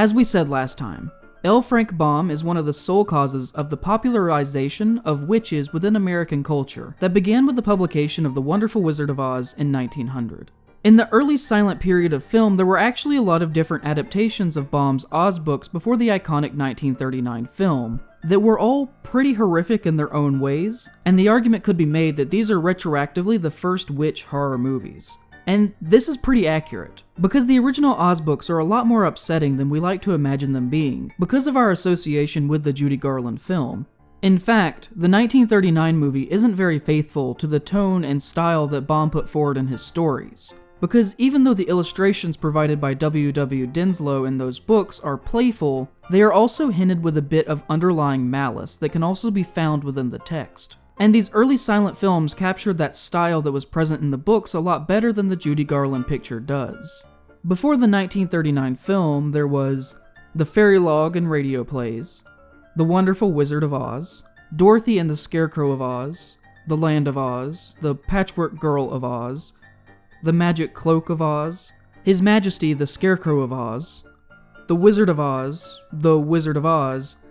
As we said last time, L. Frank Baum is one of the sole causes of the popularization of witches within American culture that began with the publication of The Wonderful Wizard of Oz in 1900. In the early silent period of film, there were actually a lot of different adaptations of Baum's Oz books before the iconic 1939 film that were all pretty horrific in their own ways, and the argument could be made that these are retroactively the first witch horror movies. And this is pretty accurate, because the original Oz books are a lot more upsetting than we like to imagine them being, because of our association with the Judy Garland film. In fact, the 1939 movie isn't very faithful to the tone and style that Baum put forward in his stories, because even though the illustrations provided by W. W. Denslow in those books are playful, they are also hinted with a bit of underlying malice that can also be found within the text. And these early silent films captured that style that was present in the books a lot better than the Judy Garland picture does. Before the 1939 film, there was The Fairy Log and Radio Plays, The Wonderful Wizard of Oz, Dorothy and the Scarecrow of Oz, The Land of Oz, The Patchwork Girl of Oz, The Magic Cloak of Oz, His Majesty the Scarecrow of Oz, The Wizard of Oz, The Wizard of Oz,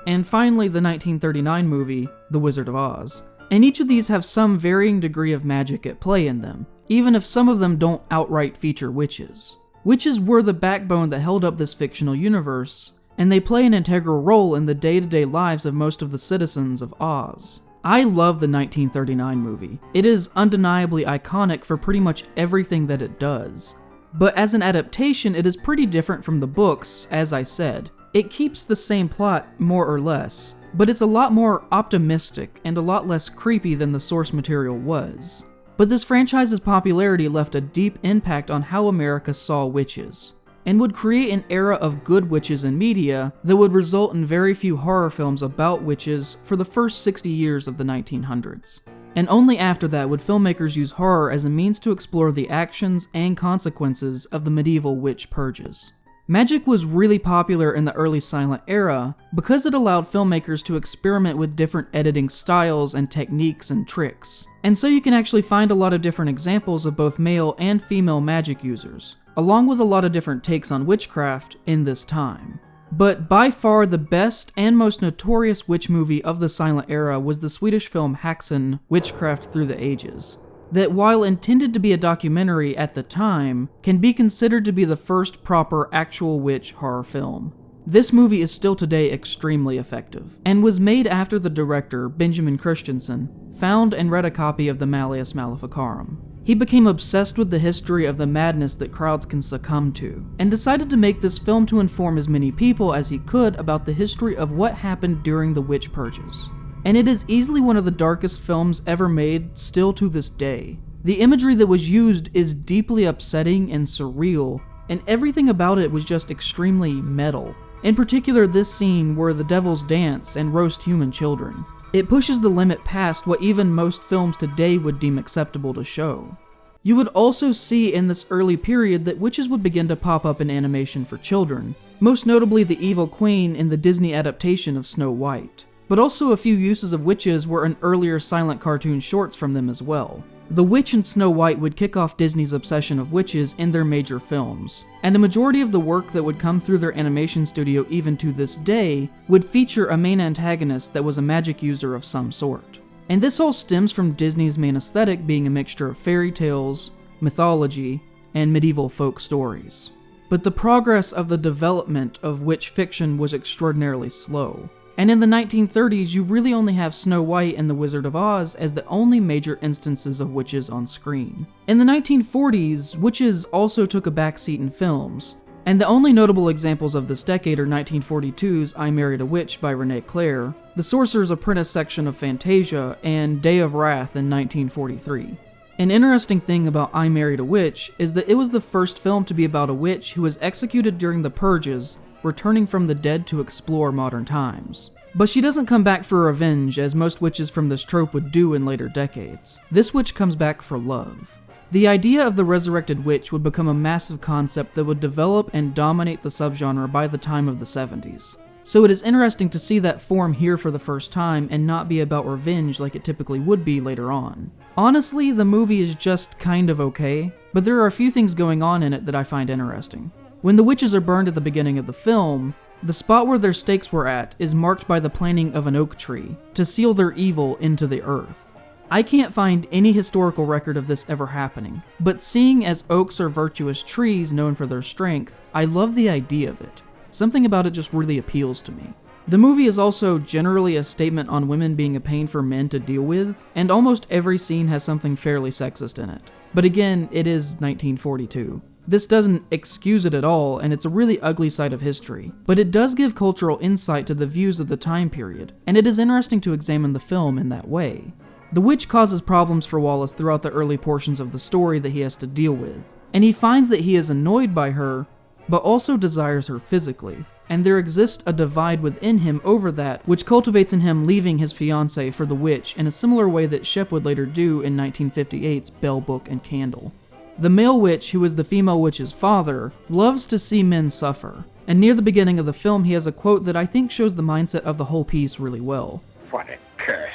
and finally the 1939 movie, The Wizard of Oz. And each of these have some varying degree of magic at play in them, even if some of them don't outright feature witches. Witches were the backbone that held up this fictional universe, and they play an integral role in the day-to-day lives of most of the citizens of Oz. I love the 1939 movie. It is undeniably iconic for pretty much everything that it does. But as an adaptation, it is pretty different from the books, as I said. It keeps the same plot, more or less, but it's a lot more optimistic and a lot less creepy than the source material was. But this franchise's popularity left a deep impact on how America saw witches, and would create an era of good witches in media that would result in very few horror films about witches for the first 60 years of the 1900s. And only after that would filmmakers use horror as a means to explore the actions and consequences of the medieval witch purges. Magic was really popular in the early silent era because it allowed filmmakers to experiment with different editing styles and techniques and tricks. And so you can actually find a lot of different examples of both male and female magic users, along with a lot of different takes on witchcraft in this time. But by far the best and most notorious witch movie of the silent era was the Swedish film Häxan: Witchcraft Through the Ages, that while intended to be a documentary at the time, can be considered to be the first proper actual witch horror film. This movie is still today extremely effective, and was made after the director, Benjamin Christensen, found and read a copy of the Malleus Maleficarum. He became obsessed with the history of the madness that crowds can succumb to, and decided to make this film to inform as many people as he could about the history of what happened during the witch purges. And it is easily one of the darkest films ever made, still to this day. The imagery that was used is deeply upsetting and surreal, and everything about it was just extremely metal. In particular, this scene where the devils dance and roast human children. It pushes the limit past what even most films today would deem acceptable to show. You would also see in this early period that witches would begin to pop up in animation for children, most notably the evil queen in the Disney adaptation of Snow White. But also a few uses of witches were in earlier silent cartoon shorts from them as well. The Witch in Snow White would kick off Disney's obsession of witches in their major films, and a majority of the work that would come through their animation studio even to this day would feature a main antagonist that was a magic user of some sort. And this all stems from Disney's main aesthetic being a mixture of fairy tales, mythology, and medieval folk stories. But the progress of the development of witch fiction was extraordinarily slow. And in the 1930s, you really only have Snow White and the Wizard of Oz as the only major instances of witches on screen. In the 1940s, witches also took a backseat in films, and the only notable examples of this decade are 1942's I Married a Witch by Renee Clare, The Sorcerer's Apprentice section of Fantasia, and Day of Wrath in 1943. An interesting thing about I Married a Witch is that it was the first film to be about a witch who was executed during the purges, returning from the dead to explore modern times. But she doesn't come back for revenge, as most witches from this trope would do in later decades. This witch comes back for love. The idea of the resurrected witch would become a massive concept that would develop and dominate the subgenre by the time of the 70s. So it is interesting to see that form here for the first time and not be about revenge like it typically would be later on. Honestly, the movie is just kind of okay, but there are a few things going on in it that I find interesting. When the witches are burned at the beginning of the film, the spot where their stakes were at is marked by the planting of an oak tree to seal their evil into the earth. I can't find any historical record of this ever happening, but seeing as oaks are virtuous trees known for their strength, I love the idea of it. Something about it just really appeals to me. The movie is also generally a statement on women being a pain for men to deal with, and almost every scene has something fairly sexist in it. But again, it is 1942. This doesn't excuse it at all, and it's a really ugly side of history, but it does give cultural insight to the views of the time period, and it is interesting to examine the film in that way. The witch causes problems for Wallace throughout the early portions of the story that he has to deal with, and he finds that he is annoyed by her, but also desires her physically, and there exists a divide within him over that, which cultivates in him leaving his fiancée for the witch in a similar way that Shep would later do in 1958's Bell, Book, and Candle. The male witch, who is the female witch's father, loves to see men suffer, and near the beginning of the film he has a quote that I think shows the mindset of the whole piece really well. What a curse.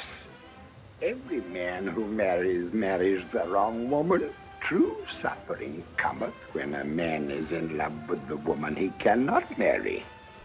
Every man who marries the wrong woman. True suffering cometh when a man is in love with the woman he cannot marry.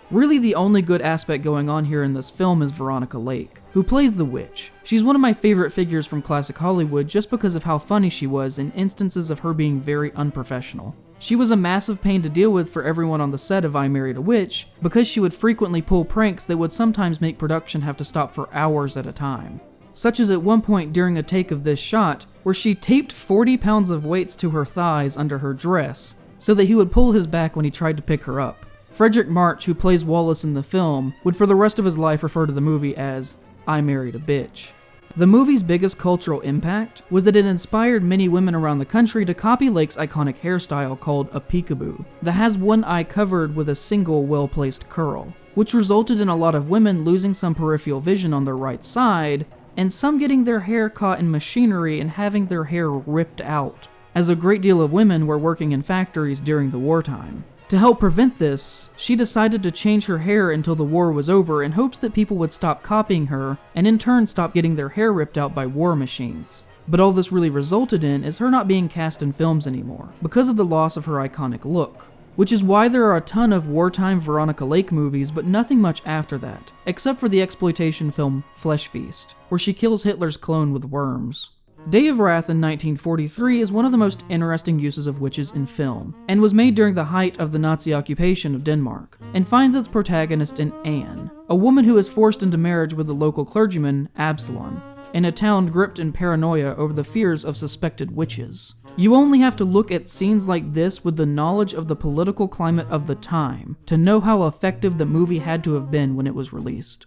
Really, the only good aspect going on here in this film is Veronica Lake, who plays the witch. She's one of my favorite figures from classic Hollywood just because of how funny she was in instances of her being very unprofessional. She was a massive pain to deal with for everyone on the set of I Married a Witch because she would frequently pull pranks that would sometimes make production have to stop for hours at a time. Such as at one point during a take of this shot, where she taped 40 pounds of weights to her thighs under her dress so that he would pull his back when he tried to pick her up. Frederick March, who plays Wallace in the film, would for the rest of his life refer to the movie as I Married a Bitch. The movie's biggest cultural impact was that it inspired many women around the country to copy Lake's iconic hairstyle called a peekaboo, that has one eye covered with a single well-placed curl, which resulted in a lot of women losing some peripheral vision on their right side, and some getting their hair caught in machinery and having their hair ripped out, as a great deal of women were working in factories during the wartime. To help prevent this, she decided to change her hair until the war was over in hopes that people would stop copying her and in turn stop getting their hair ripped out by war machines. But all this really resulted in is her not being cast in films anymore, because of the loss of her iconic look. Which is why there are a ton of wartime Veronica Lake movies, but nothing much after that, except for the exploitation film Flesh Feast, where she kills Hitler's clone with worms. Day of Wrath in 1943 is one of the most interesting uses of witches in film, and was made during the height of the Nazi occupation of Denmark, and finds its protagonist in Anne, a woman who is forced into marriage with the local clergyman, Absalon, in a town gripped in paranoia over the fears of suspected witches. You only have to look at scenes like this with the knowledge of the political climate of the time to know how effective the movie had to have been when it was released.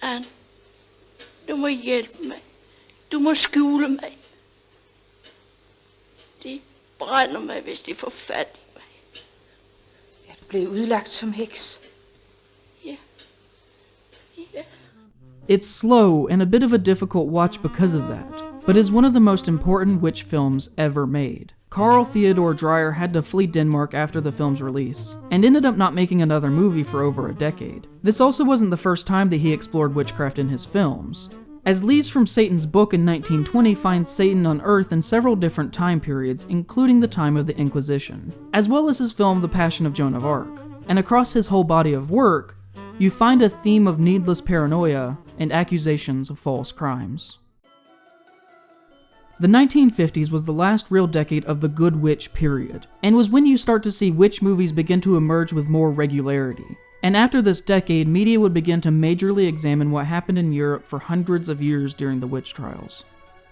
Anne, du må hjælpe mig. Du må skjule mig. De brænder mig, hvis de får fat i mig. Jeg blev udlagt som heks. Ja. Ja. It's slow and a bit of a difficult watch because of that, but is one of the most important witch films ever made. Carl Theodor Dreyer had to flee Denmark after the film's release, and ended up not making another movie for over a decade. This also wasn't the first time that he explored witchcraft in his films, as Leaves from Satan's Book in 1920 finds Satan on Earth in several different time periods, including the time of the Inquisition, as well as his film The Passion of Joan of Arc. And across his whole body of work, you find a theme of needless paranoia and accusations of false crimes. The 1950s was the last real decade of the good witch period, and was when you start to see witch movies begin to emerge with more regularity. And after this decade, media would begin to majorly examine what happened in Europe for hundreds of years during the witch trials.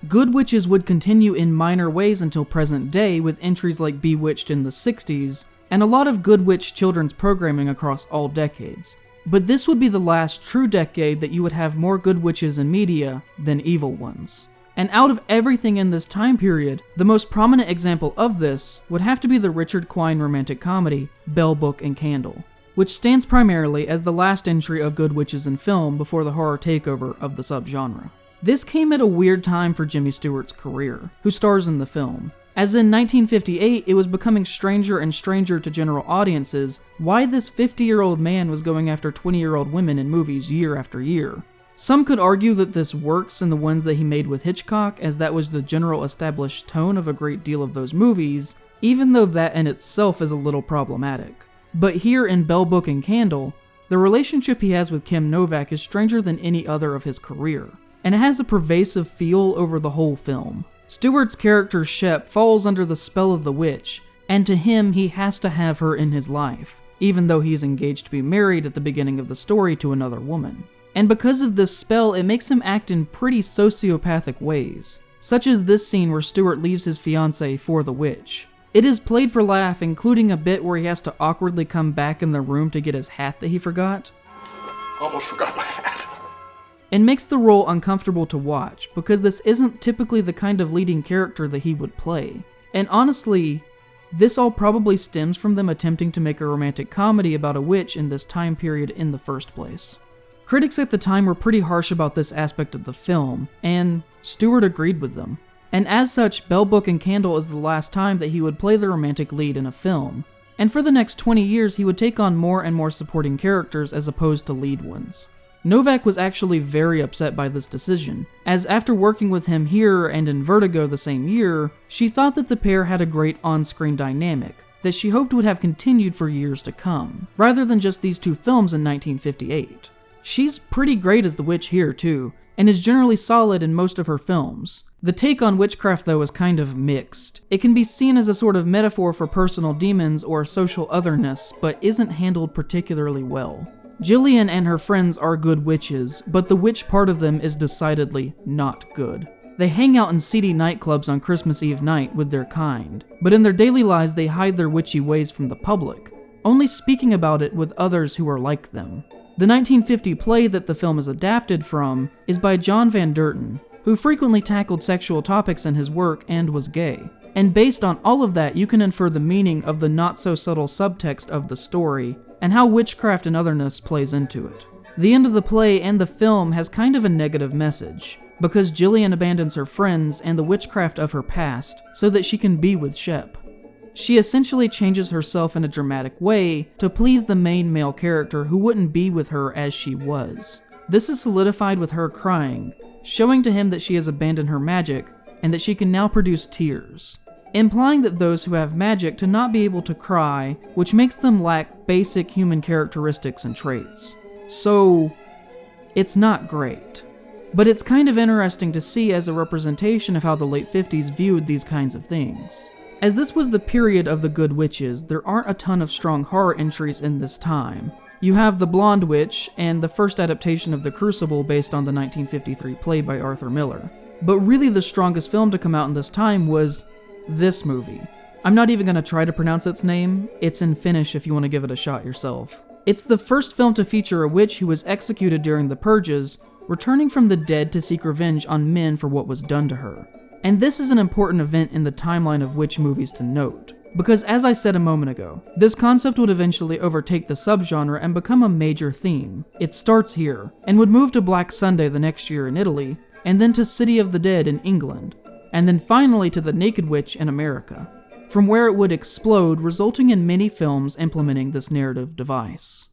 Good witches would continue in minor ways until present day with entries like Bewitched in the 60s, and a lot of good witch children's programming across all decades. But this would be the last true decade that you would have more good witches in media than evil ones. And out of everything in this time period, the most prominent example of this would have to be the Richard Quine romantic comedy, Bell, Book, and Candle, which stands primarily as the last entry of good witches in film before the horror takeover of the subgenre. This came at a weird time for Jimmy Stewart's career, who stars in the film, as in 1958 it was becoming stranger and stranger to general audiences why this 50-year-old man was going after 20-year-old women in movies year after year. Some could argue that this works in the ones that he made with Hitchcock, as that was the general established tone of a great deal of those movies, even though that in itself is a little problematic. But here in Bell, Book, and Candle, the relationship he has with Kim Novak is stranger than any other of his career, and it has a pervasive feel over the whole film. Stewart's character Shep falls under the spell of the witch, and to him he has to have her in his life, even though he's engaged to be married at the beginning of the story to another woman. And because of this spell, it makes him act in pretty sociopathic ways, such as this scene where Stewart leaves his fiancée for the witch. It is played for laugh, including a bit where he has to awkwardly come back in the room to get his hat that he forgot. Almost forgot my hat. It makes the role uncomfortable to watch, because this isn't typically the kind of leading character that he would play. And honestly, this all probably stems from them attempting to make a romantic comedy about a witch in this time period in the first place. Critics at the time were pretty harsh about this aspect of the film, and Stewart agreed with them. And as such, Bell, Book, and Candle is the last time that he would play the romantic lead in a film. And for the next 20 years, he would take on more and more supporting characters as opposed to lead ones. Novak was actually very upset by this decision, as after working with him here and in Vertigo the same year, she thought that the pair had a great on-screen dynamic that she hoped would have continued for years to come, rather than just these two films in 1958. She's pretty great as the witch here too, and is generally solid in most of her films. The take on witchcraft though is kind of mixed. It can be seen as a sort of metaphor for personal demons or social otherness, but isn't handled particularly well. Jillian and her friends are good witches, but the witch part of them is decidedly not good. They hang out in seedy nightclubs on Christmas Eve night with their kind, but in their daily lives they hide their witchy ways from the public, only speaking about it with others who are like them. The 1950 play that the film is adapted from is by John Van Derten, who frequently tackled sexual topics in his work and was gay. And based on all of that, you can infer the meaning of the not-so-subtle subtext of the story, and how witchcraft and otherness plays into it. The end of the play and the film has kind of a negative message, because Jillian abandons her friends and the witchcraft of her past so that she can be with Shep. She essentially changes herself in a dramatic way to please the main male character who wouldn't be with her as she was. This is solidified with her crying, showing to him that she has abandoned her magic and that she can now produce tears, implying that those who have magic to not be able to cry, which makes them lack basic human characteristics and traits. So, it's not great. But it's kind of interesting to see as a representation of how the late 50s viewed these kinds of things. As this was the period of the good witches, there aren't a ton of strong horror entries in this time. You have The Blonde Witch and the first adaptation of The Crucible based on the 1953 play by Arthur Miller. But really the strongest film to come out in this time was this movie. I'm not even going to try to pronounce its name, it's in Finnish if you want to give it a shot yourself. It's the first film to feature a witch who was executed during the Purges, returning from the dead to seek revenge on men for what was done to her. And this is an important event in the timeline of witch movies to note, because as I said a moment ago, this concept would eventually overtake the subgenre and become a major theme. It starts here, and would move to Black Sunday the next year in Italy, and then to City of the Dead in England, and then finally to The Naked Witch in America, from where it would explode, resulting in many films implementing this narrative device.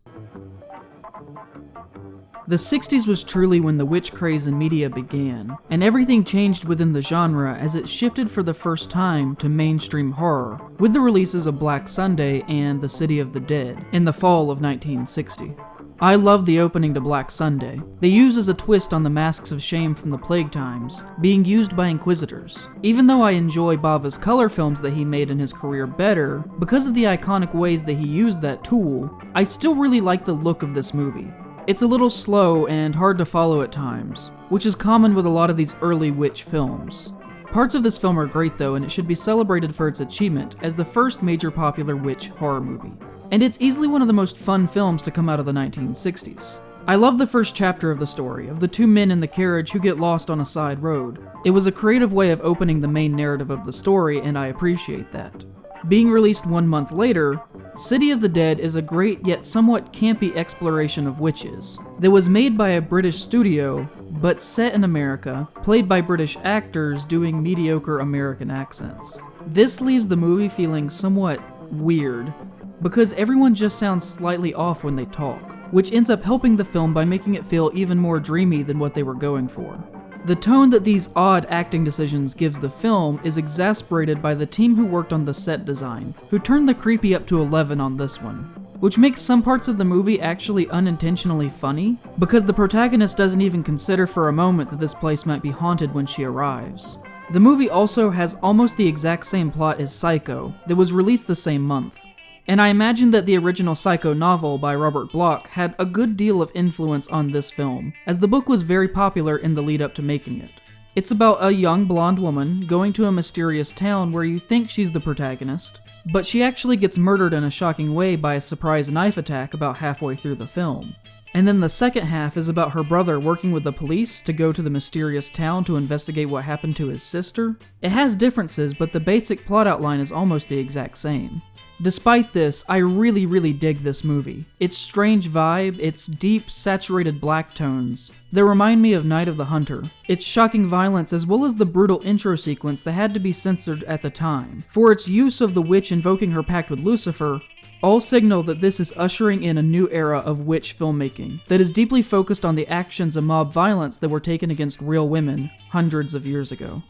The 60s was truly when the witch craze in media began, and everything changed within the genre as it shifted for the first time to mainstream horror, with the releases of Black Sunday and The City of the Dead in the fall of 1960. I love the opening to Black Sunday. They use as a twist on the masks of shame from the plague times, being used by inquisitors. Even though I enjoy Bava's color films that he made in his career better, because of the iconic ways that he used that tool, I still really like the look of this movie. It's a little slow and hard to follow at times, which is common with a lot of these early witch films. Parts of this film are great though, and it should be celebrated for its achievement as the first major popular witch horror movie. And it's easily one of the most fun films to come out of the 1960s. I love the first chapter of the story, of the two men in the carriage who get lost on a side road. It was a creative way of opening the main narrative of the story, and I appreciate that. Being released 1 month later, City of the Dead is a great yet somewhat campy exploration of witches that was made by a British studio, but set in America, played by British actors doing mediocre American accents. This leaves the movie feeling somewhat weird, because everyone just sounds slightly off when they talk, which ends up helping the film by making it feel even more dreamy than what they were going for. The tone that these odd acting decisions gives the film is exasperated by the team who worked on the set design, who turned the creepy up to 11 on this one, which makes some parts of the movie actually unintentionally funny, because the protagonist doesn't even consider for a moment that this place might be haunted when she arrives. The movie also has almost the exact same plot as Psycho, that was released the same month. And I imagine that the original Psycho novel by Robert Bloch had a good deal of influence on this film, as the book was very popular in the lead up to making it. It's about a young blonde woman going to a mysterious town where you think she's the protagonist, but she actually gets murdered in a shocking way by a surprise knife attack about halfway through the film. And then the second half is about her brother working with the police to go to the mysterious town to investigate what happened to his sister. It has differences, but the basic plot outline is almost the exact same. Despite this, I really dig this movie. Its strange vibe, its deep, saturated black tones, that remind me of Night of the Hunter, its shocking violence, as well as the brutal intro sequence that had to be censored at the time, for its use of the witch invoking her pact with Lucifer, all signal that this is ushering in a new era of witch filmmaking that is deeply focused on the actions of mob violence that were taken against real women hundreds of years ago.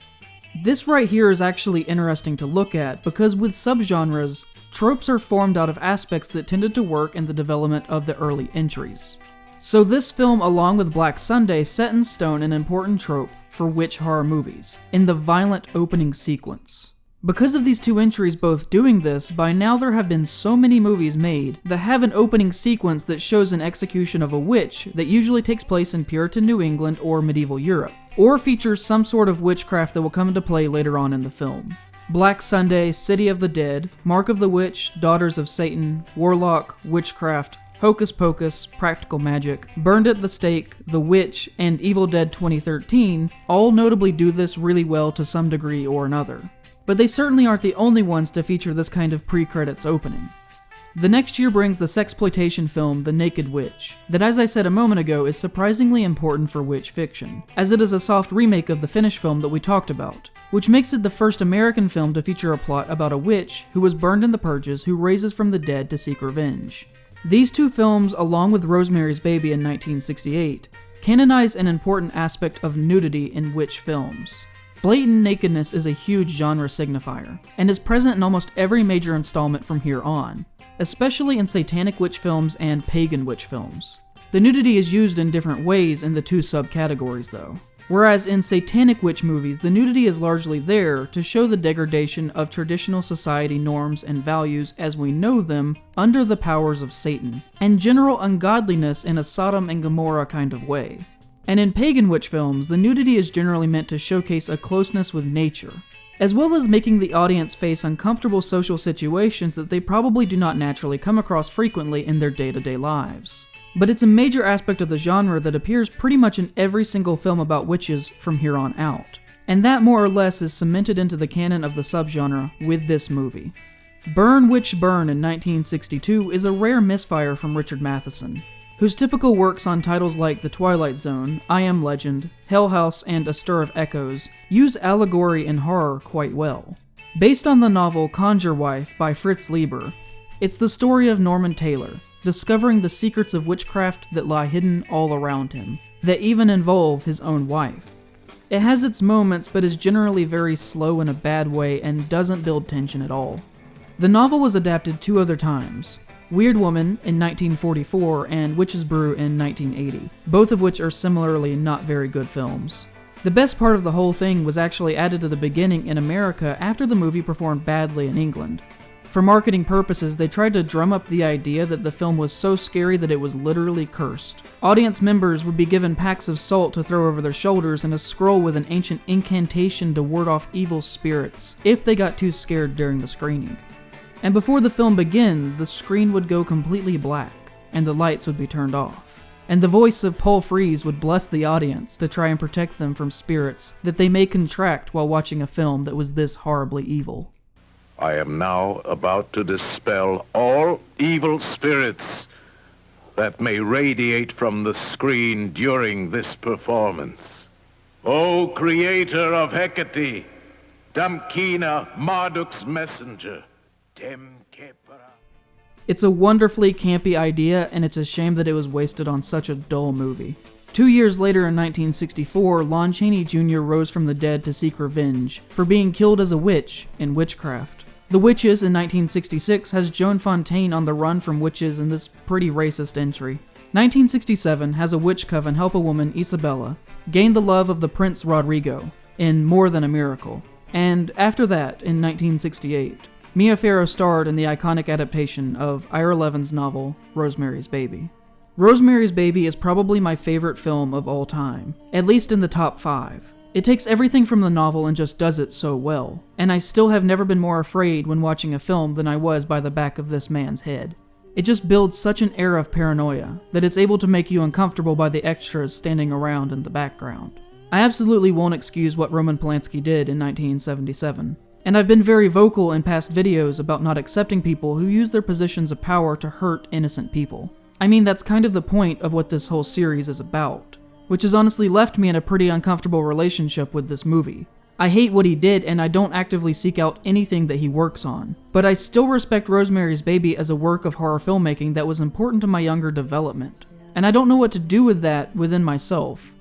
This right here is actually interesting to look at because with subgenres, tropes are formed out of aspects that tended to work in the development of the early entries. So this film, along with Black Sunday, set in stone an important trope for witch horror movies, in the violent opening sequence. Because of these two entries both doing this, by now there have been so many movies made that have an opening sequence that shows an execution of a witch that usually takes place in Puritan New England or medieval Europe, or features some sort of witchcraft that will come into play later on in the film. Black Sunday, City of the Dead, Mark of the Witch, Daughters of Satan, Warlock, Witchcraft, Hocus Pocus, Practical Magic, Burned at the Stake, The Witch, and Evil Dead 2013 all notably do this really well to some degree or another. But they certainly aren't the only ones to feature this kind of pre-credits opening. The next year brings the sexploitation film The Naked Witch, that as I said a moment ago is surprisingly important for witch fiction, as it is a soft remake of the Finnish film that we talked about, which makes it the first American film to feature a plot about a witch who was burned in the purges who raises from the dead to seek revenge. These two films, along with Rosemary's Baby in 1968, canonize an important aspect of nudity in witch films. Blatant nakedness is a huge genre signifier, and is present in almost every major installment from here on, especially in satanic witch films and pagan witch films. The nudity is used in different ways in the two subcategories though. Whereas in satanic witch movies, the nudity is largely there to show the degradation of traditional society norms and values as we know them under the powers of Satan, and general ungodliness in a Sodom and Gomorrah kind of way. And in pagan witch films, the nudity is generally meant to showcase a closeness with nature, as well as making the audience face uncomfortable social situations that they probably do not naturally come across frequently in their day-to-day lives. But it's a major aspect of the genre that appears pretty much in every single film about witches from here on out, and that more or less is cemented into the canon of the subgenre with this movie. Burn Witch Burn in 1962 is a rare misfire from Richard Matheson, whose typical works on titles like The Twilight Zone, I Am Legend, Hell House, and A Stir of Echoes use allegory and horror quite well. Based on the novel Conjure Wife by Fritz Leiber, it's the story of Norman Taylor, discovering the secrets of witchcraft that lie hidden all around him, that even involve his own wife. It has its moments, but is generally very slow in a bad way and doesn't build tension at all. The novel was adapted 2 other times, Weird Woman in 1944 and Witch's Brew in 1980, both of which are similarly not very good films. The best part of the whole thing was actually added to the beginning in America after the movie performed badly in England. For marketing purposes, they tried to drum up the idea that the film was so scary that it was literally cursed. Audience members would be given packs of salt to throw over their shoulders and a scroll with an ancient incantation to ward off evil spirits if they got too scared during the screening. And before the film begins, the screen would go completely black, and the lights would be turned off. And the voice of Paul Frees would bless the audience to try and protect them from spirits that they may contract while watching a film that was this horribly evil. I am now about to dispel all evil spirits that may radiate from the screen during this performance. O creator of Hecate, Damkina, Marduk's messenger, It's a wonderfully campy idea, and it's a shame that it was wasted on such a dull movie. 2 years later in 1964, Lon Chaney Jr. rose from the dead to seek revenge for being killed as a witch in witchcraft. The Witches in 1966 has Joan Fontaine on the run from witches in this pretty racist entry. 1967 has a witch coven help a woman, Isabella, gain the love of the Prince Rodrigo in More Than a Miracle. And after that, in 1968, Mia Farrow starred in the iconic adaptation of Ira Levin's novel, Rosemary's Baby. Rosemary's Baby is probably my favorite film of all time, at least in the top 5. It takes everything from the novel and just does it so well, and I still have never been more afraid when watching a film than I was by the back of this man's head. It just builds such an air of paranoia that it's able to make you uncomfortable by the extras standing around in the background. I absolutely won't excuse what Roman Polanski did in 1977, and I've been very vocal in past videos about not accepting people who use their positions of power to hurt innocent people. I mean, that's kind of the point of what this whole series is about, which has honestly left me in a pretty uncomfortable relationship with this movie. I hate what he did, and I don't actively seek out anything that he works on, but I still respect Rosemary's Baby as a work of horror filmmaking that was important to my younger development, and I don't know what to do with that within myself.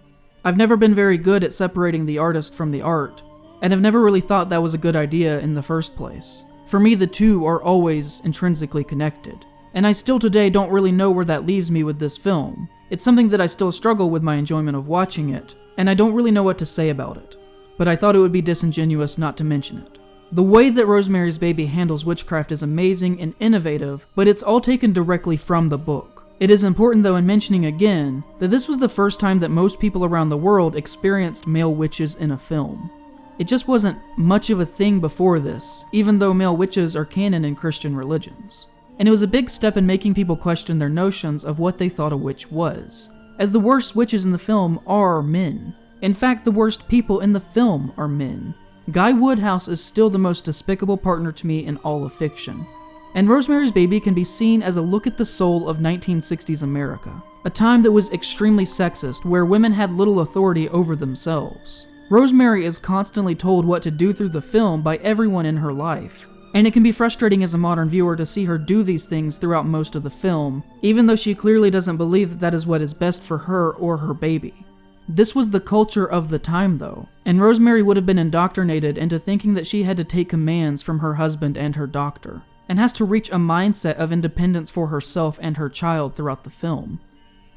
I've never been very good at separating the artist from the art, and I've never really thought that was a good idea in the first place. For me, the two are always intrinsically connected. And I still today don't really know where that leaves me with this film. It's something that I still struggle with my enjoyment of watching it, and I don't really know what to say about it. But I thought it would be disingenuous not to mention it. The way that Rosemary's Baby handles witchcraft is amazing and innovative, but it's all taken directly from the book. It is important though in mentioning again that this was the first time that most people around the world experienced male witches in a film. It just wasn't much of a thing before this, even though male witches are canon in Christian religions. And it was a big step in making people question their notions of what they thought a witch was, as the worst witches in the film are men. In fact, the worst people in the film are men. Guy Woodhouse is still the most despicable partner to me in all of fiction. And Rosemary's Baby can be seen as a look at the soul of 1960s America, a time that was extremely sexist, where women had little authority over themselves. Rosemary is constantly told what to do through the film by everyone in her life. And it can be frustrating as a modern viewer to see her do these things throughout most of the film, even though she clearly doesn't believe that that is what is best for her or her baby. This was the culture of the time though, and Rosemary would have been indoctrinated into thinking that she had to take commands from her husband and her doctor, and has to reach a mindset of independence for herself and her child throughout the film.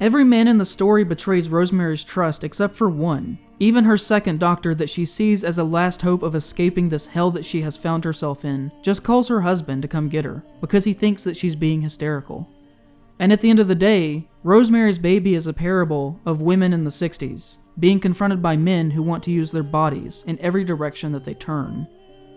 Every man in the story betrays Rosemary's trust except for one. Even her second doctor that she sees as a last hope of escaping this hell that she has found herself in just calls her husband to come get her because he thinks that she's being hysterical. And at the end of the day, Rosemary's Baby is a parable of women in the 60s being confronted by men who want to use their bodies in every direction that they turn.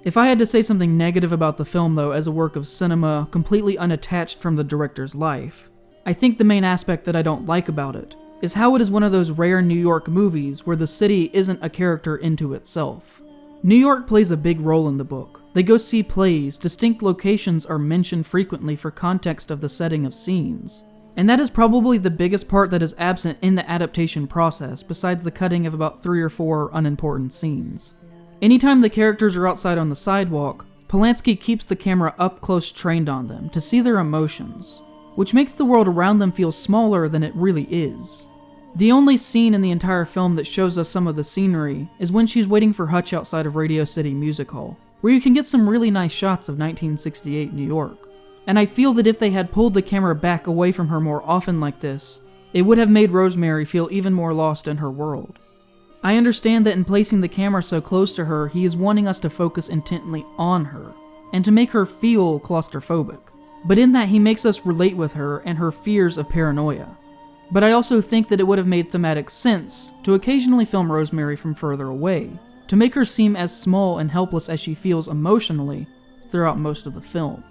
If I had to say something negative about the film though as a work of cinema completely unattached from the director's life, I think the main aspect that I don't like about it is how it is one of those rare New York movies where the city isn't a character into itself. New York plays a big role in the book. They go see plays, distinct locations are mentioned frequently for context of the setting of scenes. And that is probably the biggest part that is absent in the adaptation process, besides the cutting of about 3 or 4 unimportant scenes. Anytime the characters are outside on the sidewalk, Polanski keeps the camera up close trained on them to see their emotions, which makes the world around them feel smaller than it really is. The only scene in the entire film that shows us some of the scenery is when she's waiting for Hutch outside of Radio City Music Hall, where you can get some really nice shots of 1968 New York. And I feel that if they had pulled the camera back away from her more often like this, it would have made Rosemary feel even more lost in her world. I understand that in placing the camera so close to her, he is wanting us to focus intently on her, and to make her feel claustrophobic. But in that he makes us relate with her and her fears of paranoia. But I also think that it would have made thematic sense to occasionally film Rosemary from further away, to make her seem as small and helpless as she feels emotionally throughout most of the film.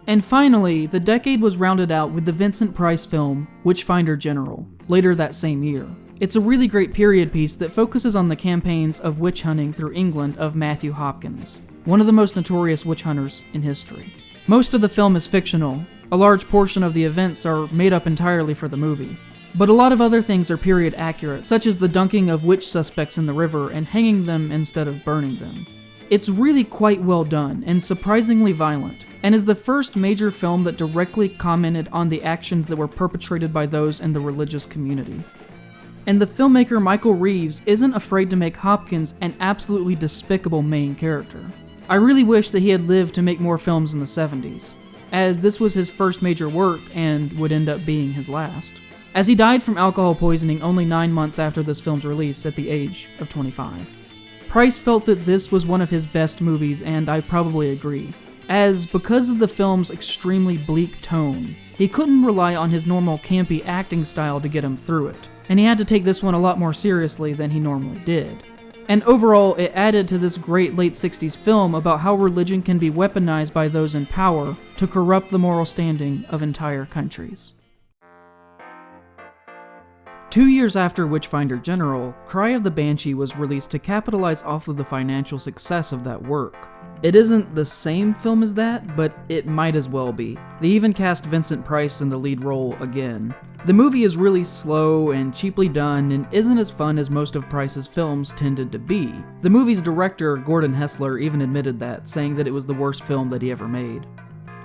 And finally, the decade was rounded out with the Vincent Price film, Witchfinder General, later that same year. It's a really great period piece that focuses on the campaigns of witch hunting through England of Matthew Hopkins, one of the most notorious witch hunters in history. Most of the film is fictional. A large portion of the events are made up entirely for the movie. But a lot of other things are period accurate, such as the dunking of witch suspects in the river and hanging them instead of burning them. It's really quite well done and surprisingly violent, and is the first major film that directly commented on the actions that were perpetrated by those in the religious community. And the filmmaker Michael Reeves isn't afraid to make Hopkins an absolutely despicable main character. I really wish that he had lived to make more films in the 70s, as this was his first major work and would end up being his last, as he died from alcohol poisoning only 9 months after this film's release at the age of 25. Price felt that this was one of his best movies, and I probably agree, as because of the film's extremely bleak tone, he couldn't rely on his normal campy acting style to get him through it, and he had to take this one a lot more seriously than he normally did. And overall, it added to this great late 60s film about how religion can be weaponized by those in power to corrupt the moral standing of entire countries. 2 years after Witchfinder General, Cry of the Banshee was released to capitalize off of the financial success of that work. It isn't the same film as that, but it might as well be. They even cast Vincent Price in the lead role again. The movie is really slow and cheaply done and isn't as fun as most of Price's films tended to be. The movie's director, Gordon Hessler, even admitted that, saying that it was the worst film that he ever made.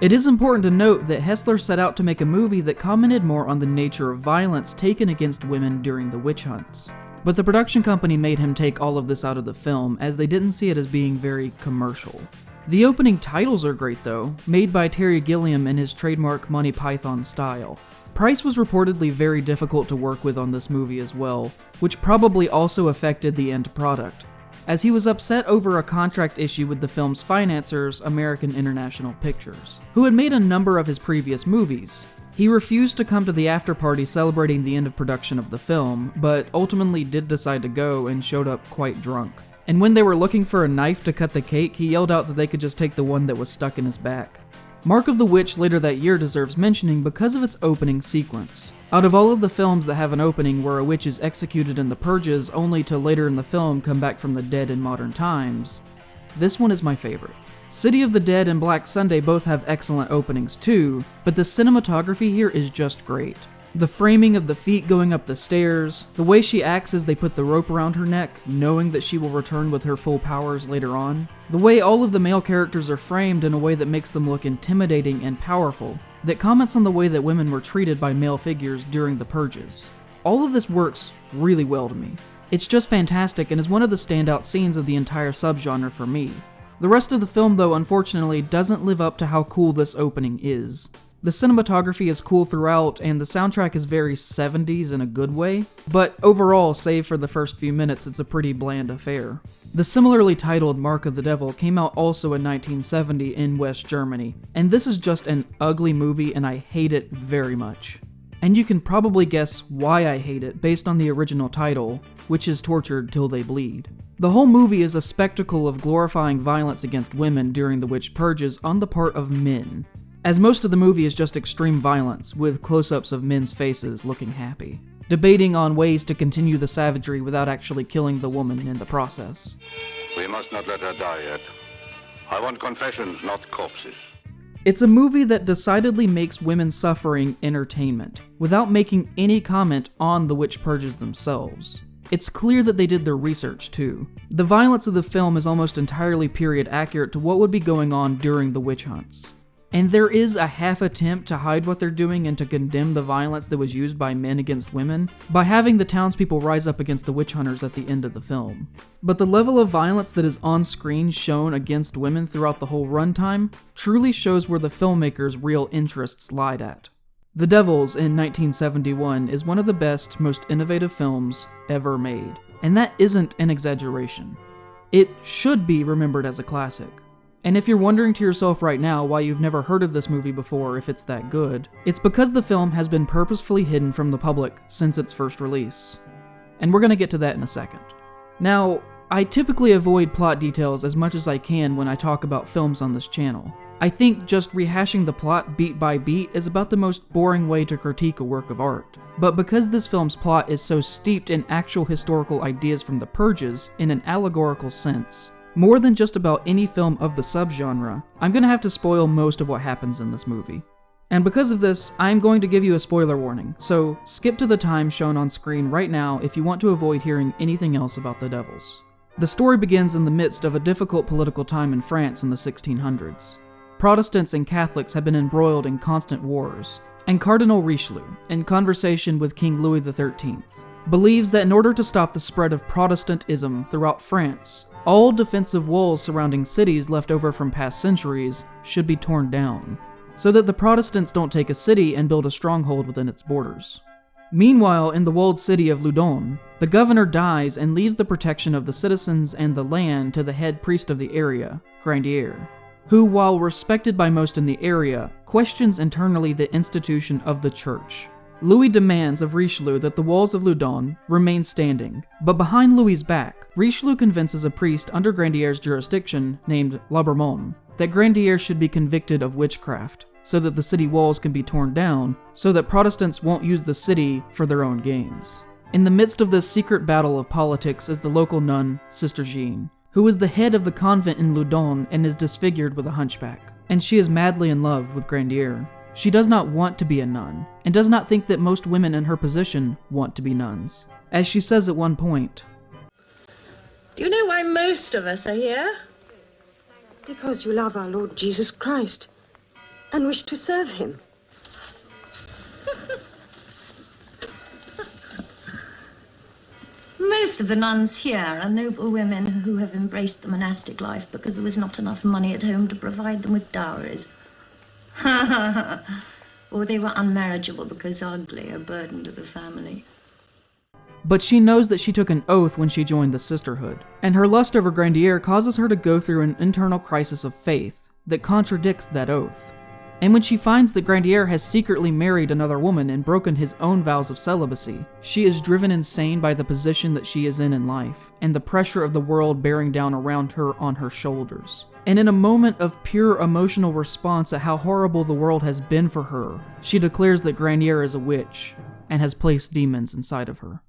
It is important to note that Hessler set out to make a movie that commented more on the nature of violence taken against women during the witch hunts. But the production company made him take all of this out of the film, as they didn't see it as being very commercial. The opening titles are great though, made by Terry Gilliam in his trademark Monty Python style. Price was reportedly very difficult to work with on this movie as well, which probably also affected the end product, as he was upset over a contract issue with the film's financiers, American International Pictures, who had made a number of his previous movies. He refused to come to the after-party celebrating the end of production of the film, but ultimately did decide to go and showed up quite drunk. And when they were looking for a knife to cut the cake, he yelled out that they could just take the one that was stuck in his back. Mark of the Witch later that year deserves mentioning because of its opening sequence. Out of all of the films that have an opening where a witch is executed in the purges only to later in the film come back from the dead in modern times, this one is my favorite. City of the Dead and Black Sunday both have excellent openings too, but the cinematography here is just great. The framing of the feet going up the stairs, the way she acts as they put the rope around her neck, knowing that she will return with her full powers later on, the way all of the male characters are framed in a way that makes them look intimidating and powerful, that comments on the way that women were treated by male figures during the purges. All of this works really well to me. It's just fantastic and is one of the standout scenes of the entire subgenre for me. The rest of the film, though, unfortunately, doesn't live up to how cool this opening is. The cinematography is cool throughout, and the soundtrack is very 70s in a good way, but overall, save for the first few minutes, it's a pretty bland affair. The similarly titled Mark of the Devil came out also in 1970 in West Germany, and this is just an ugly movie and I hate it very much. And you can probably guess why I hate it based on the original title, which is Tortured Till They Bleed. The whole movie is a spectacle of glorifying violence against women during the witch purges on the part of men, as most of the movie is just extreme violence, with close-ups of men's faces looking happy, debating on ways to continue the savagery without actually killing the woman in the process. We must not let her die yet. I want confessions, not corpses. It's a movie that decidedly makes women suffering entertainment, without making any comment on the witch purges themselves. It's clear that they did their research too. The violence of the film is almost entirely period accurate to what would be going on during the witch hunts. And there is a half attempt to hide what they're doing and to condemn the violence that was used by men against women by having the townspeople rise up against the witch hunters at the end of the film. But the level of violence that is on screen shown against women throughout the whole runtime truly shows where the filmmaker's real interests lied at. The Devils in 1971 is one of the best, most innovative films ever made, and that isn't an exaggeration. It should be remembered as a classic. And if you're wondering to yourself right now why you've never heard of this movie before if it's that good, it's because the film has been purposefully hidden from the public since its first release. And we're gonna get to that in a second. Now, I typically avoid plot details as much as I can when I talk about films on this channel. I think just rehashing the plot beat by beat is about the most boring way to critique a work of art. But because this film's plot is so steeped in actual historical ideas from the purges in an allegorical sense, more than just about any film of the subgenre, I'm gonna have to spoil most of what happens in this movie. And because of this, I'm going to give you a spoiler warning, so skip to the time shown on screen right now if you want to avoid hearing anything else about the Devils. The story begins in the midst of a difficult political time in France in the 1600s. Protestants and Catholics have been embroiled in constant wars, and Cardinal Richelieu, in conversation with King Louis XIII, believes that in order to stop the spread of Protestantism throughout France, all defensive walls surrounding cities left over from past centuries should be torn down, so that the Protestants don't take a city and build a stronghold within its borders. Meanwhile, in the walled city of Loudun, the governor dies and leaves the protection of the citizens and the land to the head priest of the area, Grandier, who, while respected by most in the area, questions internally the institution of the church. Louis demands of Richelieu that the walls of Loudun remain standing, but behind Louis's back, Richelieu convinces a priest under Grandier's jurisdiction, named Labermont, that Grandier should be convicted of witchcraft, so that the city walls can be torn down, so that Protestants won't use the city for their own gains. In the midst of this secret battle of politics is the local nun, Sister Jeanne, who is the head of the convent in Loudun and is disfigured with a hunchback, and she is madly in love with Grandier. She does not want to be a nun, and does not think that most women in her position want to be nuns. As she says at one point, "Do you know why most of us are here?" "Because you love our Lord Jesus Christ and wish to serve him." Most of the nuns here are noble women who have embraced the monastic life because there was not enough money at home to provide them with dowries. Or they were unmarriageable because ugly, a burden to the family. But she knows that she took an oath when she joined the sisterhood, and her lust over Grandier causes her to go through an internal crisis of faith that contradicts that oath. And when she finds that Grandier has secretly married another woman and broken his own vows of celibacy, she is driven insane by the position that she is in life, and the pressure of the world bearing down around her on her shoulders. And in a moment of pure emotional response at how horrible the world has been for her, she declares that Grandier is a witch, and has placed demons inside of her.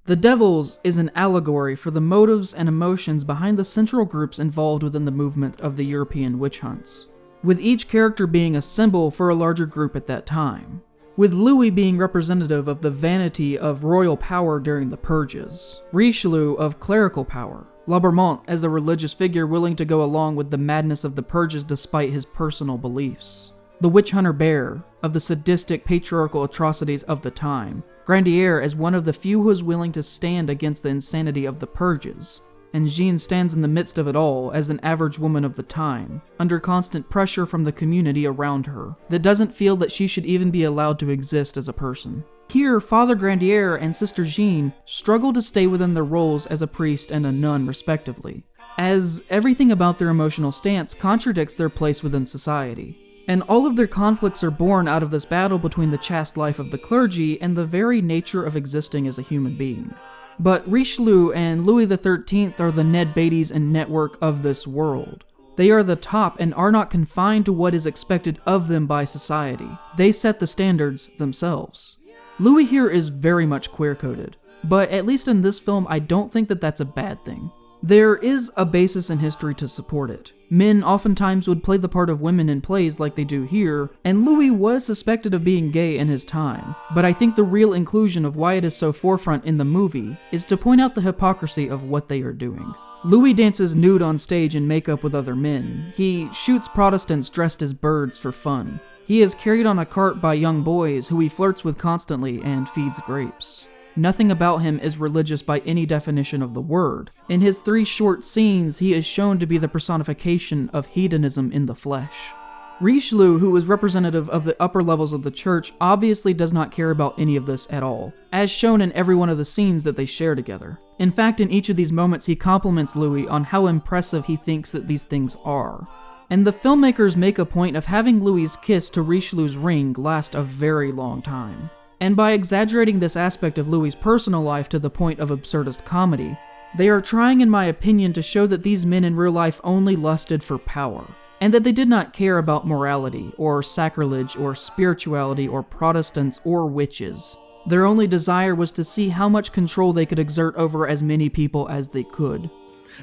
The Devils is an allegory for the motives and emotions behind the central groups involved within the movement of the European witch hunts, with each character being a symbol for a larger group at that time, with Louis being representative of the vanity of royal power during the purges, Richelieu of clerical power, Labermont as a religious figure willing to go along with the madness of the purges despite his personal beliefs, the witch hunter bear of the sadistic patriarchal atrocities of the time, Grandier as one of the few who is willing to stand against the insanity of the purges, and Jeanne stands in the midst of it all as an average woman of the time, under constant pressure from the community around her, that doesn't feel that she should even be allowed to exist as a person. Here, Father Grandier and Sister Jeanne struggle to stay within their roles as a priest and a nun, respectively, as everything about their emotional stance contradicts their place within society. And all of their conflicts are born out of this battle between the chaste life of the clergy and the very nature of existing as a human being. But Richelieu and Louis XIII are the Ned Beattys and network of this world. They are the top and are not confined to what is expected of them by society. They set the standards themselves. Louis here is very much queer-coded, but at least in this film I don't think that that's a bad thing. There is a basis in history to support it. Men oftentimes would play the part of women in plays like they do here, and Louis was suspected of being gay in his time. But I think the real inclusion of why it is so forefront in the movie is to point out the hypocrisy of what they are doing. Louis dances nude on stage in makeup with other men. He shoots Protestants dressed as birds for fun. He is carried on a cart by young boys who he flirts with constantly and feeds grapes. Nothing about him is religious by any definition of the word. In his 3 short scenes, he is shown to be the personification of hedonism in the flesh. Richelieu, who is representative of the upper levels of the church, obviously does not care about any of this at all, as shown in every one of the scenes that they share together. In fact, in each of these moments, he compliments Louis on how impressive he thinks that these things are. And the filmmakers make a point of having Louis' kiss to Richelieu's ring last a very long time. And by exaggerating this aspect of Louis' personal life to the point of absurdist comedy, they are trying, in my opinion, to show that these men in real life only lusted for power, and that they did not care about morality, or sacrilege, or spirituality, or Protestants, or witches. Their only desire was to see how much control they could exert over as many people as they could.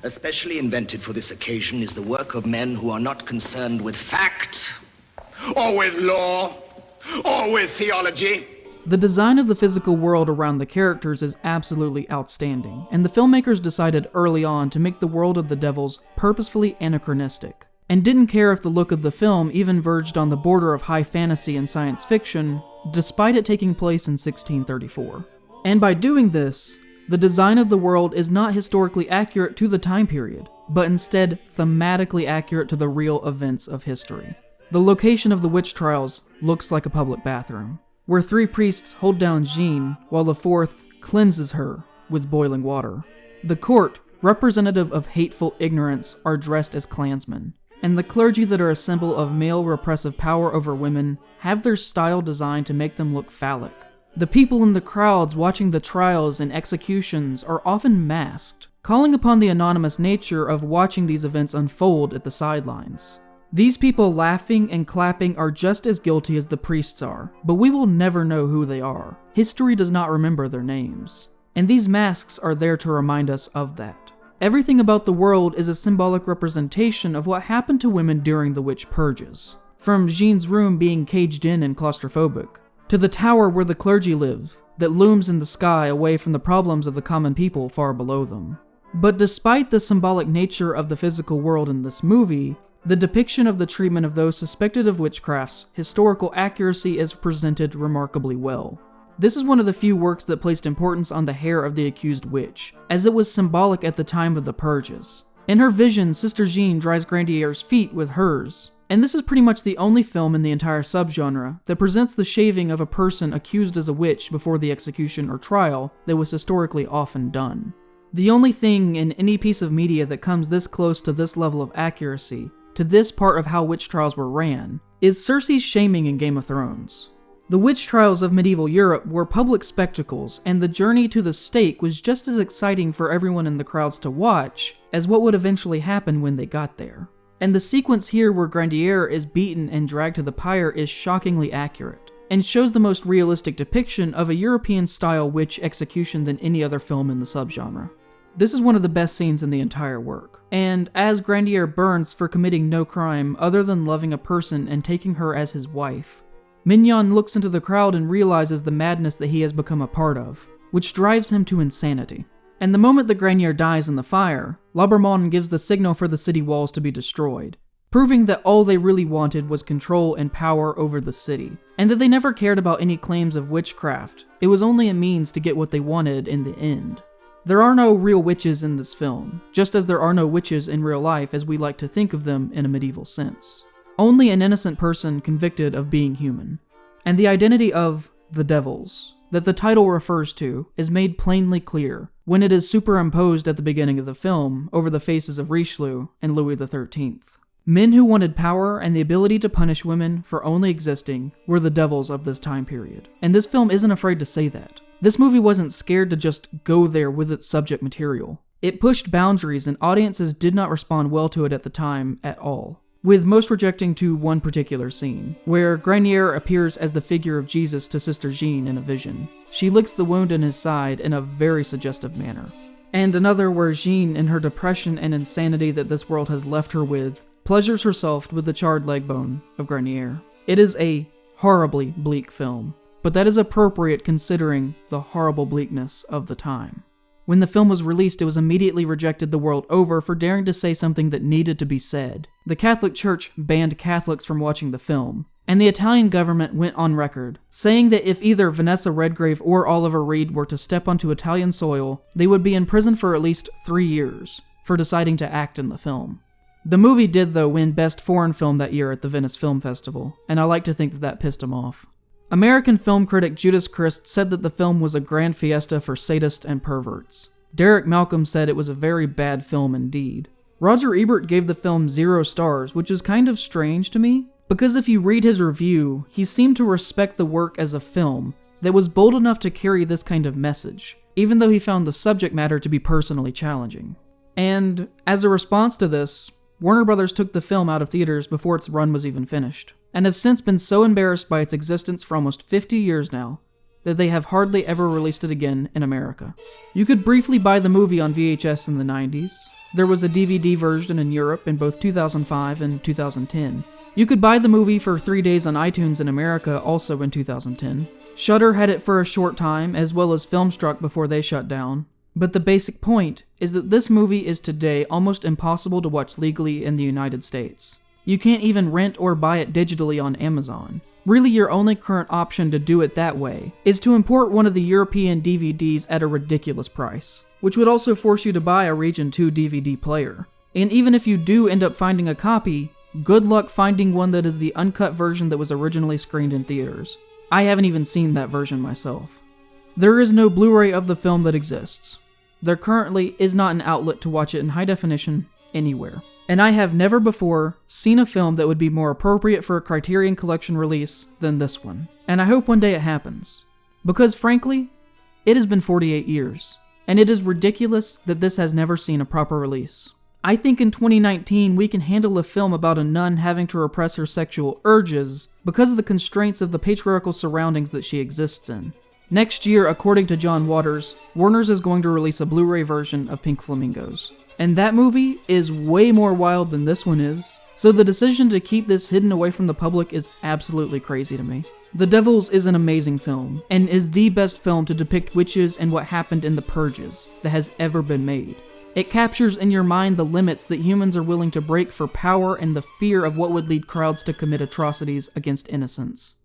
Especially invented for this occasion is the work of men who are not concerned with fact, or with law, or with theology. The design of the physical world around the characters is absolutely outstanding, and the filmmakers decided early on to make the world of the Devils purposefully anachronistic, and didn't care if the look of the film even verged on the border of high fantasy and science fiction, despite it taking place in 1634. And by doing this, the design of the world is not historically accurate to the time period, but instead thematically accurate to the real events of history. The location of the witch trials looks like a public bathroom, where 3 priests hold down Jean while the 4th cleanses her with boiling water. The court, representative of hateful ignorance, are dressed as Klansmen, and the clergy that are a symbol of male repressive power over women have their style designed to make them look phallic. The people in the crowds watching the trials and executions are often masked, calling upon the anonymous nature of watching these events unfold at the sidelines. These people laughing and clapping are just as guilty as the priests are, but we will never know who they are. History does not remember their names, and these masks are there to remind us of that. Everything about the world is a symbolic representation of what happened to women during the witch purges. From Jean's room being caged in and claustrophobic, to the tower where the clergy live, that looms in the sky away from the problems of the common people far below them. But despite the symbolic nature of the physical world in this movie, the depiction of the treatment of those suspected of witchcraft's historical accuracy is presented remarkably well. This is one of the few works that placed importance on the hair of the accused witch, as it was symbolic at the time of the purges. In her vision, Sister Jean dries Grandier's feet with hers, and this is pretty much the only film in the entire subgenre that presents the shaving of a person accused as a witch before the execution or trial that was historically often done. The only thing in any piece of media that comes this close to this level of accuracy, to this part of how witch trials were ran, is Cersei's shaming in Game of Thrones. The witch trials of medieval Europe were public spectacles, and the journey to the stake was just as exciting for everyone in the crowds to watch as what would eventually happen when they got there. And the sequence here where Grandier is beaten and dragged to the pyre is shockingly accurate, and shows the most realistic depiction of a European-style witch execution than any other film in the subgenre. This is one of the best scenes in the entire work, and as Grandier burns for committing no crime other than loving a person and taking her as his wife, Mignon looks into the crowd and realizes the madness that he has become a part of, which drives him to insanity. And the moment that Granier dies in the fire, Labermont gives the signal for the city walls to be destroyed, proving that all they really wanted was control and power over the city, and that they never cared about any claims of witchcraft. It was only a means to get what they wanted in the end. There are no real witches in this film, just as there are no witches in real life as we like to think of them in a medieval sense. Only an innocent person convicted of being human. And the identity of the devils that the title refers to is made plainly clear when it is superimposed at the beginning of the film over the faces of Richelieu and Louis XIII. Men who wanted power and the ability to punish women for only existing were the devils of this time period. And this film isn't afraid to say that. This movie wasn't scared to just go there with its subject material. It pushed boundaries and audiences did not respond well to it at the time at all, with most rejecting to one particular scene, where Granier appears as the figure of Jesus to Sister Jean in a vision. She licks the wound in his side in a very suggestive manner. And another where Jean, in her depression and insanity that this world has left her with, pleasures herself with the charred leg bone of Granier. It is a horribly bleak film, but that is appropriate considering the horrible bleakness of the time. When the film was released, it was immediately rejected the world over for daring to say something that needed to be said. The Catholic Church banned Catholics from watching the film, and the Italian government went on record, saying that if either Vanessa Redgrave or Oliver Reed were to step onto Italian soil, they would be in prison for at least 3 years for deciding to act in the film. The movie did, though, win Best Foreign Film that year at the Venice Film Festival, and I like to think that pissed him off. American film critic Judas Christ said that the film was a grand fiesta for sadists and perverts. Derek Malcolm said it was a very bad film indeed. Roger Ebert gave the film 0 stars, which is kind of strange to me, because if you read his review, he seemed to respect the work as a film that was bold enough to carry this kind of message, even though he found the subject matter to be personally challenging. And as a response to this, Warner Brothers took the film out of theaters before its run was even finished, and have since been so embarrassed by its existence for almost 50 years now that they have hardly ever released it again in America. You could briefly buy the movie on VHS in the 90s. There was a DVD version in Europe in both 2005 and 2010. You could buy the movie for 3 days on iTunes in America also in 2010. Shudder had it for a short time, as well as Filmstruck before they shut down. But the basic point is that this movie is today almost impossible to watch legally in the United States. You can't even rent or buy it digitally on Amazon. Really, your only current option to do it that way is to import one of the European DVDs at a ridiculous price, which would also force you to buy a Region 2 DVD player. And even if you do end up finding a copy, good luck finding one that is the uncut version that was originally screened in theaters. I haven't even seen that version myself. There is no Blu-ray of the film that exists. There currently is not an outlet to watch it in high definition anywhere. And I have never before seen a film that would be more appropriate for a Criterion Collection release than this one. And I hope one day it happens. Because frankly, it has been 48 years, and it is ridiculous that this has never seen a proper release. I think in 2019 we can handle a film about a nun having to repress her sexual urges because of the constraints of the patriarchal surroundings that she exists in. Next year, according to John Waters, Warner's is going to release a Blu-ray version of Pink Flamingos. And that movie is way more wild than this one is, so the decision to keep this hidden away from the public is absolutely crazy to me. The Devils is an amazing film, and is the best film to depict witches and what happened in the Purges that has ever been made. It captures in your mind the limits that humans are willing to break for power and the fear of what would lead crowds to commit atrocities against innocents.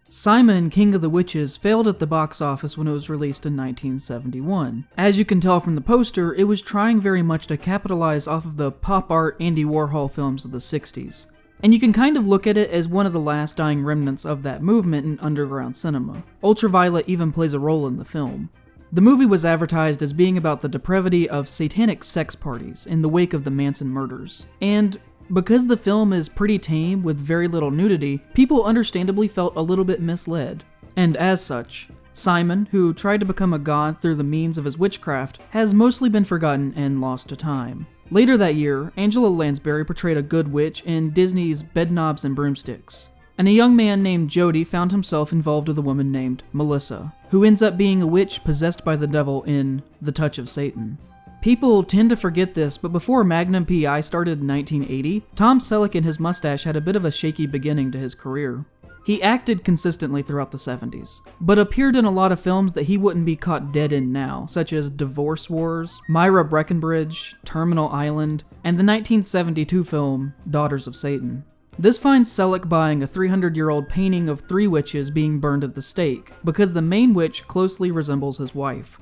Simon, King of the Witches failed at the box office when it was released in 1971. As you can tell from the poster, it was trying very much to capitalize off of the pop art Andy Warhol films of the 60s. And you can kind of look at it as one of the last dying remnants of that movement in underground cinema. Ultraviolet even plays a role in the film. The movie was advertised as being about the depravity of satanic sex parties in the wake of the Manson murders. And because the film is pretty tame with very little nudity, people understandably felt a little bit misled. And as such, Simon, who tried to become a god through the means of his witchcraft, has mostly been forgotten and lost to time. Later that year, Angela Lansbury portrayed a good witch in Disney's Bedknobs and Broomsticks. And a young man named Jody found himself involved with a woman named Melissa, who ends up being a witch possessed by the devil in The Touch of Satan. People tend to forget this, but before Magnum P.I. started in 1980, Tom Selleck and his mustache had a bit of a shaky beginning to his career. He acted consistently throughout the 70s, but appeared in a lot of films that he wouldn't be caught dead in now, such as Divorce Wars, Myra Breckenbridge, Terminal Island, and the 1972 film Daughters of Satan. This finds Selleck buying a 300-year-old painting of 3 witches being burned at the stake, because the main witch closely resembles his wife.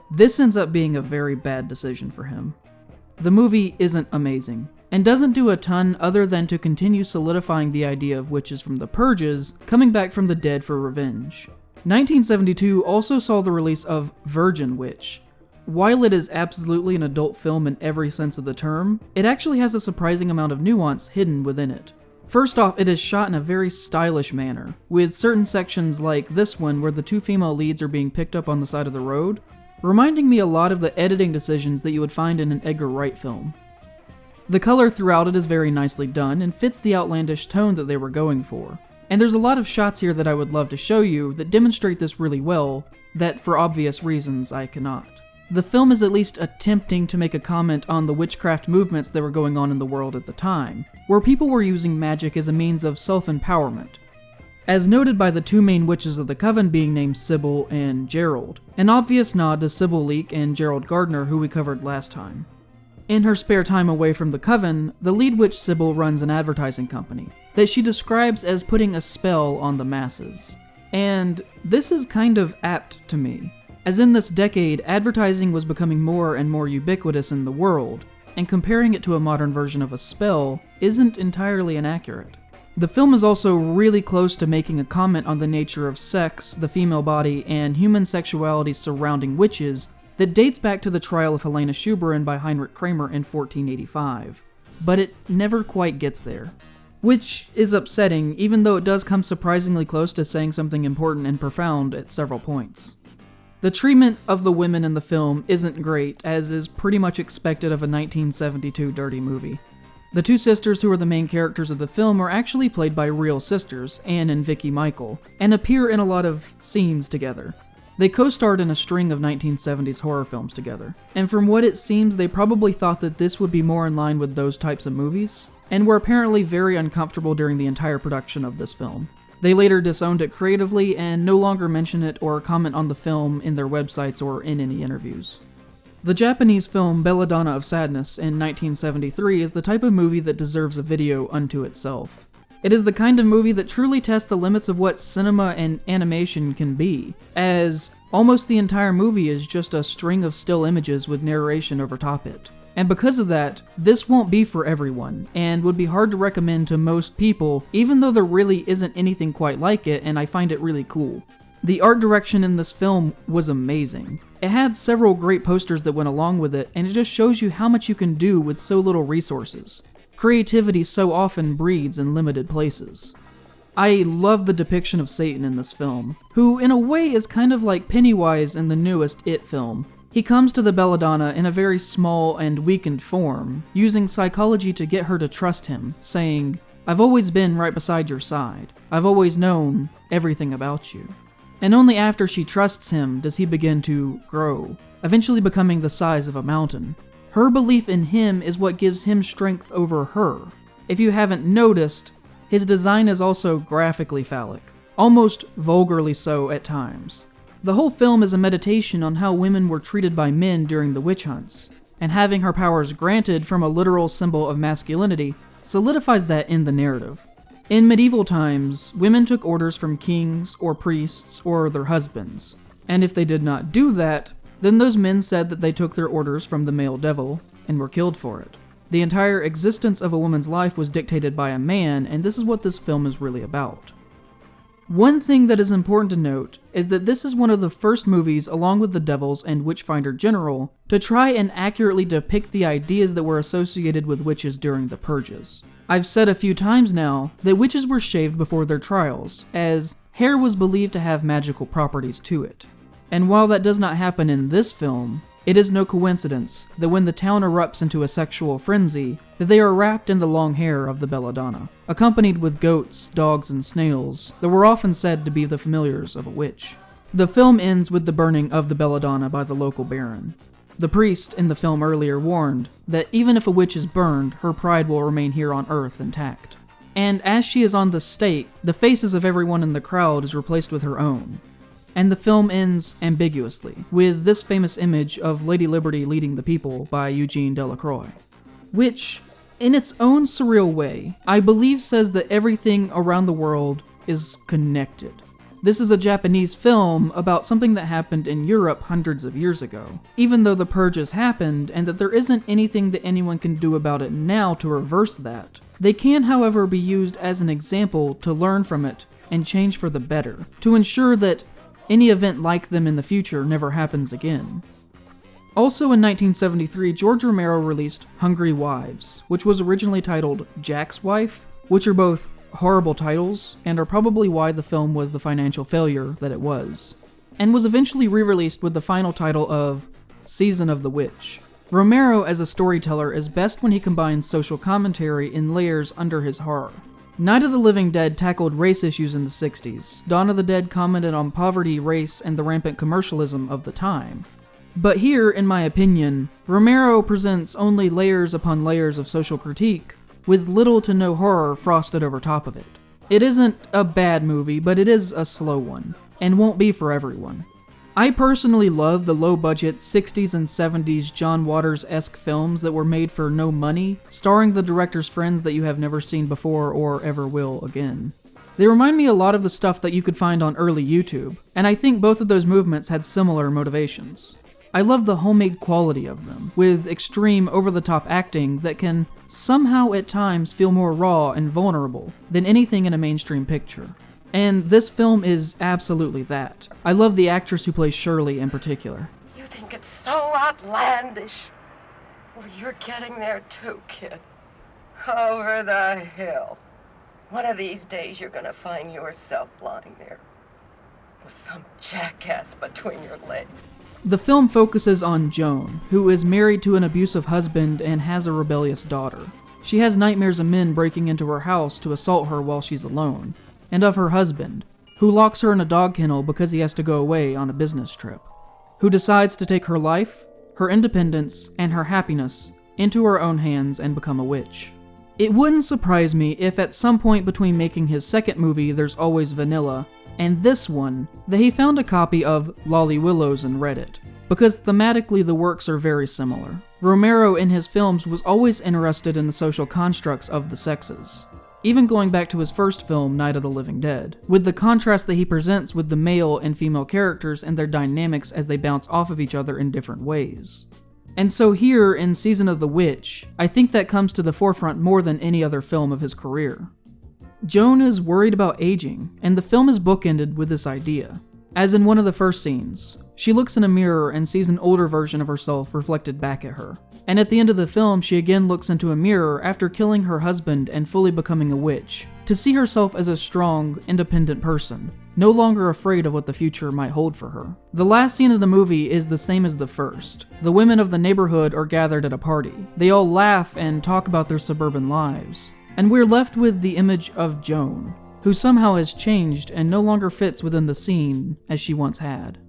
This ends up being a very bad decision for him. The movie isn't amazing, and doesn't do a ton other than to continue solidifying the idea of witches from the Purges coming back from the dead for revenge. 1972 also saw the release of Virgin Witch. While it is absolutely an adult film in every sense of the term, it actually has a surprising amount of nuance hidden within it. First off, it is shot in a very stylish manner, with certain sections like this one where the 2 female leads are being picked up on the side of the road, reminding me a lot of the editing decisions that you would find in an Edgar Wright film. The color throughout it is very nicely done and fits the outlandish tone that they were going for. And there's a lot of shots here that I would love to show you that demonstrate this really well, that for obvious reasons I cannot. The film is at least attempting to make a comment on the witchcraft movements that were going on in the world at the time, where people were using magic as a means of self-empowerment. As noted by the 2 main witches of the coven being named Sybil and Gerald, an obvious nod to Sybil Leek and Gerald Gardner, who we covered last time. In her spare time away from the coven, the lead witch Sybil runs an advertising company that she describes as putting a spell on the masses. And this is kind of apt to me, as in this decade, advertising was becoming more and more ubiquitous in the world, and comparing it to a modern version of a spell isn't entirely inaccurate. The film is also really close to making a comment on the nature of sex, the female body, and human sexuality surrounding witches that dates back to the trial of Helena Schuberin by Heinrich Kramer in 1485. But it never quite gets there. Which is upsetting, even though it does come surprisingly close to saying something important and profound at several points. The treatment of the women in the film isn't great, as is pretty much expected of a 1972 dirty movie. The 2 sisters who are the main characters of the film are actually played by real sisters, Anne and Vicky Michael, and appear in a lot of scenes together. They co-starred in a string of 1970s horror films together, and from what it seems they probably thought that this would be more in line with those types of movies, and were apparently very uncomfortable during the entire production of this film. They later disowned it creatively and no longer mention it or comment on the film in their websites or in any interviews. The Japanese film Belladonna of Sadness in 1973 is the type of movie that deserves a video unto itself. It is the kind of movie that truly tests the limits of what cinema and animation can be, as almost the entire movie is just a string of still images with narration over top it. And because of that, this won't be for everyone, and would be hard to recommend to most people, even though there really isn't anything quite like it, and I find it really cool. The art direction in this film was amazing. It had several great posters that went along with it, and it just shows you how much you can do with so little resources. Creativity so often breeds in limited places. I love the depiction of Satan in this film, who in a way is kind of like Pennywise in the newest It film. He comes to the Belladonna in a very small and weakened form, using psychology to get her to trust him, saying, "I've always been right beside your side. I've always known everything about you." And only after she trusts him does he begin to grow, eventually becoming the size of a mountain. Her belief in him is what gives him strength over her. If you haven't noticed, his design is also graphically phallic, almost vulgarly so at times. The whole film is a meditation on how women were treated by men during the witch hunts, and having her powers granted from a literal symbol of masculinity solidifies that in the narrative. In medieval times, women took orders from kings or priests or their husbands, and if they did not do that, then those men said that they took their orders from the male devil and were killed for it. The entire existence of a woman's life was dictated by a man, and this is what this film is really about. One thing that is important to note is that this is one of the first movies, along with The Devils and Witchfinder General, to try and accurately depict the ideas that were associated with witches during the purges. I've said a few times now that witches were shaved before their trials, as hair was believed to have magical properties to it. And while that does not happen in this film, it is no coincidence that when the town erupts into a sexual frenzy, that they are wrapped in the long hair of the Belladonna, accompanied with goats, dogs, and snails that were often said to be the familiars of a witch. The film ends with the burning of the Belladonna by the local baron. The priest in the film earlier warned that even if a witch is burned, her pride will remain here on Earth intact. And as she is on the stake, the faces of everyone in the crowd is replaced with her own. And the film ends ambiguously, with this famous image of Lady Liberty leading the people by Eugene Delacroix, which, in its own surreal way, I believe says that everything around the world is connected. This is a Japanese film about something that happened in Europe hundreds of years ago. Even though the purges happened, and that there isn't anything that anyone can do about it now to reverse that, they can, however, be used as an example to learn from it and change for the better, to ensure that any event like them in the future never happens again. Also in 1973, George Romero released Hungry Wives, which was originally titled Jack's Wife, which are both horrible titles, and are probably why the film was the financial failure that it was, and was eventually re-released with the final title of Season of the Witch. Romero as a storyteller is best when he combines social commentary in layers under his horror. Night of the Living Dead tackled race issues in the 60s. Dawn of the Dead commented on poverty, race, and the rampant commercialism of the time. But here, in my opinion, Romero presents only layers upon layers of social critique, with little to no horror frosted over top of it. It isn't a bad movie, but it is a slow one, and won't be for everyone. I personally love the low-budget 60s and 70s John Waters-esque films that were made for no money, starring the director's friends that you have never seen before or ever will again. They remind me a lot of the stuff that you could find on early YouTube, and I think both of those movements had similar motivations. I love the homemade quality of them, with extreme over-the-top acting that can somehow at times feel more raw and vulnerable than anything in a mainstream picture. And this film is absolutely that. I love the actress who plays Shirley in particular. You think it's so outlandish? Well, you're getting there too, kid. Over the hill. One of these days you're gonna find yourself lying there with some jackass between your legs. The film focuses on Joan, who is married to an abusive husband and has a rebellious daughter. She has nightmares of men breaking into her house to assault her while she's alone, and of her husband, who locks her in a dog kennel because he has to go away on a business trip, who decides to take her life, her independence, and her happiness into her own hands and become a witch. It wouldn't surprise me if at some point between making his second movie There's Always Vanilla and this one, that he found a copy of Lolly Willows and read it, because thematically the works are very similar. Romero in his films was always interested in the social constructs of the sexes. even going back to his first film, Night of the Living Dead, with the contrast that he presents with the male and female characters and their dynamics as they bounce off of each other in different ways. And so here, in Season of the Witch, I think that comes to the forefront more than any other film of his career. Joan is worried about aging, and the film is bookended with this idea. As in one of the first scenes, she looks in a mirror and sees an older version of herself reflected back at her. And at the end of the film, she again looks into a mirror after killing her husband and fully becoming a witch, to see herself as a strong, independent person, no longer afraid of what the future might hold for her. The last scene of the movie is the same as the first. The women of the neighborhood are gathered at a party. They all laugh and talk about their suburban lives. And we're left with the image of Joan, who somehow has changed and no longer fits within the scene as she once had.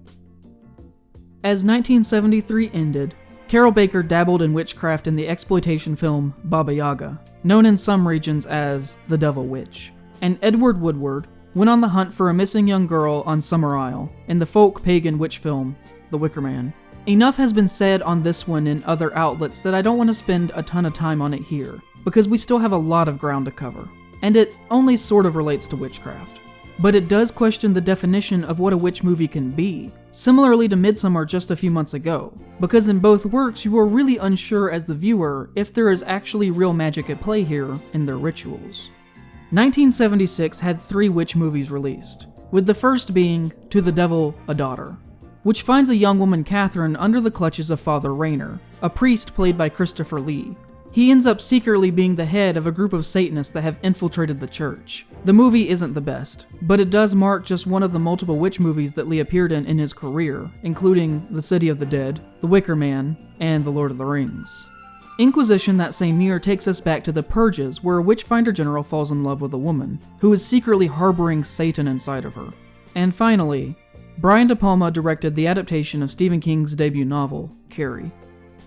As 1973 ended, Carol Baker dabbled in witchcraft in the exploitation film Baba Yaga, known in some regions as The Devil Witch. And Edward Woodward went on the hunt for a missing young girl on Summer Isle in the folk pagan witch film The Wicker Man. Enough has been said on this one in other outlets that I don't want to spend a ton of time on it here, because we still have a lot of ground to cover, and it only sort of relates to witchcraft. But it does question the definition of what a witch movie can be, similarly to Midsommar just a few months ago, because in both works you are really unsure as the viewer if there is actually real magic at play here in their rituals. 1976 had 3 witch movies released, with the first being To the Devil, a Daughter, which finds a young woman Catherine under the clutches of Father Rayner, a priest played by Christopher Lee. He ends up secretly being the head of a group of Satanists that have infiltrated the church. The movie isn't the best, but it does mark just one of the multiple witch movies that Lee appeared in his career, including The City of the Dead, The Wicker Man, and The Lord of the Rings. Inquisition that same year takes us back to the Purges, where a witchfinder general falls in love with a woman, who is secretly harboring Satan inside of her. And finally, Brian De Palma directed the adaptation of Stephen King's debut novel, Carrie.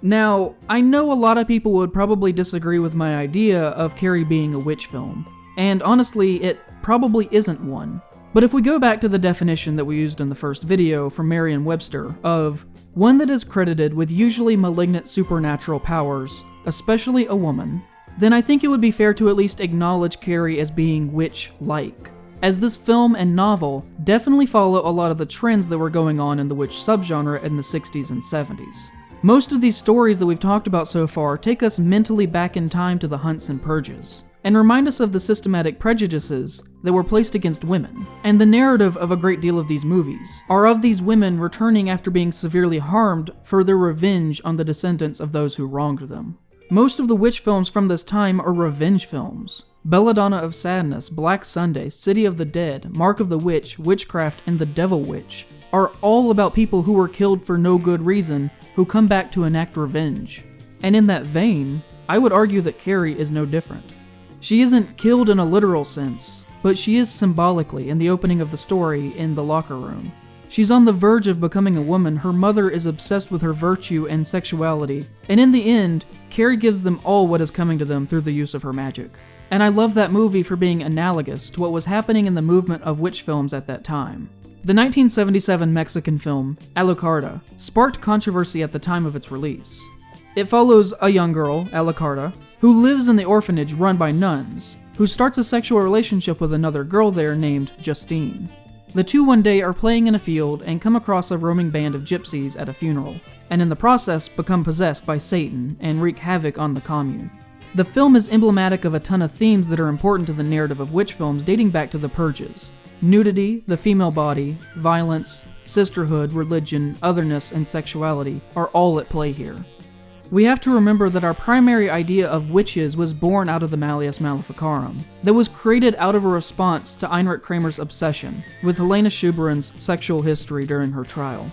Now, I know a lot of people would probably disagree with my idea of Carrie being a witch film, and honestly, it probably isn't one. But if we go back to the definition that we used in the first video from Merriam-Webster of one that is credited with usually malignant supernatural powers, especially a woman, then I think it would be fair to at least acknowledge Carrie as being witch-like, as this film and novel definitely follow a lot of the trends that were going on in the witch subgenre in the 60s and 70s. Most of these stories that we've talked about so far take us mentally back in time to the hunts and purges, and remind us of the systematic prejudices that were placed against women. And the narrative of a great deal of these movies are of these women returning after being severely harmed for their revenge on the descendants of those who wronged them. Most of the witch films from this time are revenge films. Belladonna of Sadness, Black Sunday, City of the Dead, Mark of the Witch, Witchcraft, and The Devil Witch are all about people who were killed for no good reason who come back to enact revenge. And in that vein, I would argue that Carrie is no different. She isn't killed in a literal sense, but she is symbolically in the opening of the story in the locker room. She's on the verge of becoming a woman. Her mother is obsessed with her virtue and sexuality, and in the end, Carrie gives them all what is coming to them through the use of her magic. And I love that movie for being analogous to what was happening in the movement of witch films at that time. The 1977 Mexican film, Carta, sparked controversy at the time of its release. It follows a young girl, Carta, who lives in the orphanage run by nuns, who starts a sexual relationship with another girl there named Justine. The two one day are playing in a field and come across a roaming band of gypsies at a funeral, and in the process become possessed by Satan and wreak havoc on the commune. The film is emblematic of a ton of themes that are important to the narrative of witch films dating back to the Purges. Nudity, the female body, violence, sisterhood, religion, otherness, and sexuality are all at play here. We have to remember that our primary idea of witches was born out of the Malleus Maleficarum, that was created out of a response to Heinrich Kramer's obsession with Helena Schuberan's sexual history during her trial.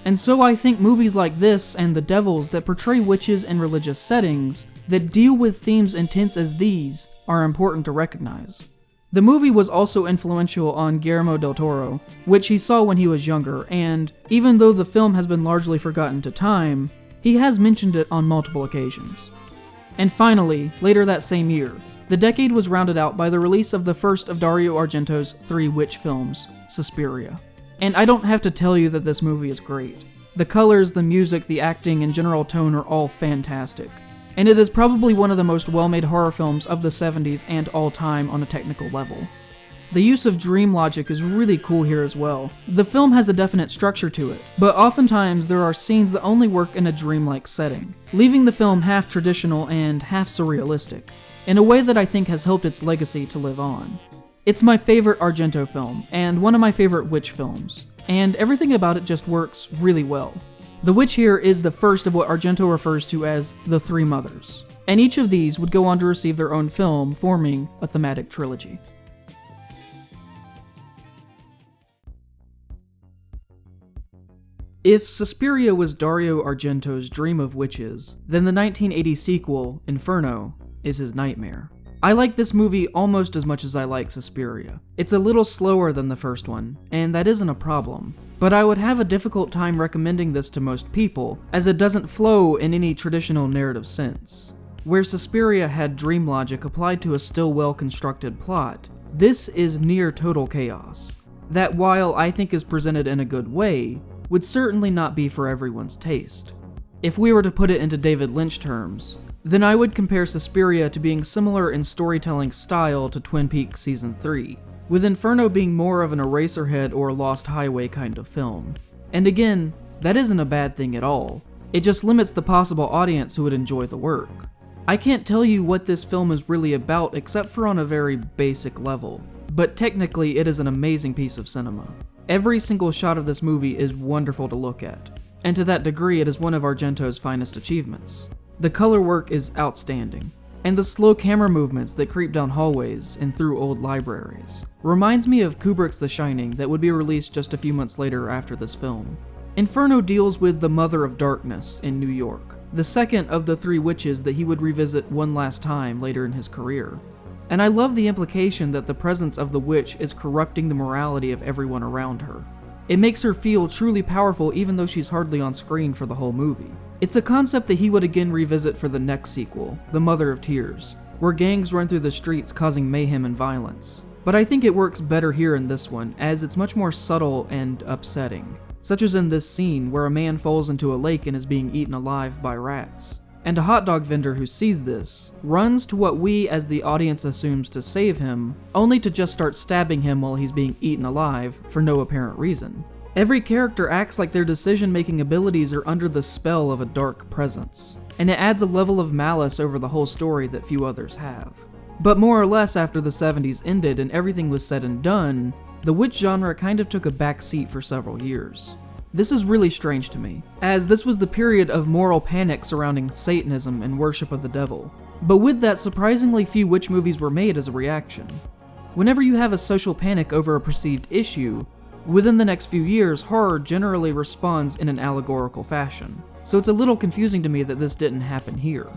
And so I think movies like this and The Devils that portray witches in religious settings, that deal with themes intense as these, are important to recognize. The movie was also influential on Guillermo del Toro, which he saw when he was younger, and even though the film has been largely forgotten to time, he has mentioned it on multiple occasions. And finally, later that same year, the decade was rounded out by the release of the first of Dario Argento's 3 witch films, Suspiria. And I don't have to tell you that this movie is great. The colors, the music, the acting, and general tone are all fantastic. and it is probably one of the most well-made horror films of the 70s and all time on a technical level. The use of dream logic is really cool here as well. The film has a definite structure to it, but oftentimes there are scenes that only work in a dreamlike setting, leaving the film half traditional and half surrealistic, in a way that I think has helped its legacy to live on. It's my favorite Argento film, and one of my favorite witch films, and everything about it just works really well. The witch here is the first of what Argento refers to as the Three Mothers, and each of these would go on to receive their own film, forming a thematic trilogy. If Suspiria was Dario Argento's dream of witches, then the 1980 sequel, Inferno, is his nightmare. I like this movie almost as much as I like Suspiria. It's a little slower than the first one, and that isn't a problem, but I would have a difficult time recommending this to most people, as it doesn't flow in any traditional narrative sense. Where Suspiria had dream logic applied to a still well-constructed plot, this is near total chaos. That, while I think is presented in a good way, would certainly not be for everyone's taste. If we were to put it into David Lynch terms, then I would compare Suspiria to being similar in storytelling style to Twin Peaks Season 3, with Inferno being more of an Eraserhead or Lost Highway kind of film. And again, that isn't a bad thing at all. It just limits the possible audience who would enjoy the work. I can't tell you what this film is really about except for on a very basic level, but technically it is an amazing piece of cinema. Every single shot of this movie is wonderful to look at, and to that degree it is one of Argento's finest achievements. The color work is outstanding, and the slow camera movements that creep down hallways and through old libraries reminds me of Kubrick's The Shining that would be released just a few months later after this film. Inferno deals with the Mother of Darkness in New York, the second of the three witches that he would revisit one last time later in his career. And I love the implication that the presence of the witch is corrupting the morality of everyone around her. It makes her feel truly powerful even though she's hardly on screen for the whole movie. It's a concept that he would again revisit for the next sequel, The Mother of Tears, where gangs run through the streets causing mayhem and violence. But I think it works better here in this one, as it's much more subtle and upsetting, such as in this scene where a man falls into a lake and is being eaten alive by rats. And a hot dog vendor who sees this runs to what we as the audience assumes to save him, only to just start stabbing him while he's being eaten alive for no apparent reason. Every character acts like their decision-making abilities are under the spell of a dark presence, and it adds a level of malice over the whole story that few others have. But more or less after the 70s ended and everything was said and done, the witch genre kind of took a back seat for several years. This is really strange to me, as this was the period of moral panic surrounding Satanism and worship of the devil. But with that, surprisingly few witch movies were made as a reaction. Whenever you have a social panic over a perceived issue, within the next few years, horror generally responds in an allegorical fashion. So it's a little confusing to me that this didn't happen here.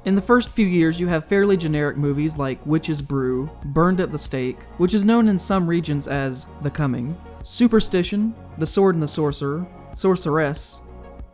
In the first few years, you have fairly generic movies like Witch's Brew, Burned at the Stake, which is known in some regions as The Coming, Superstition, The Sword and the Sorcerer, Sorceress,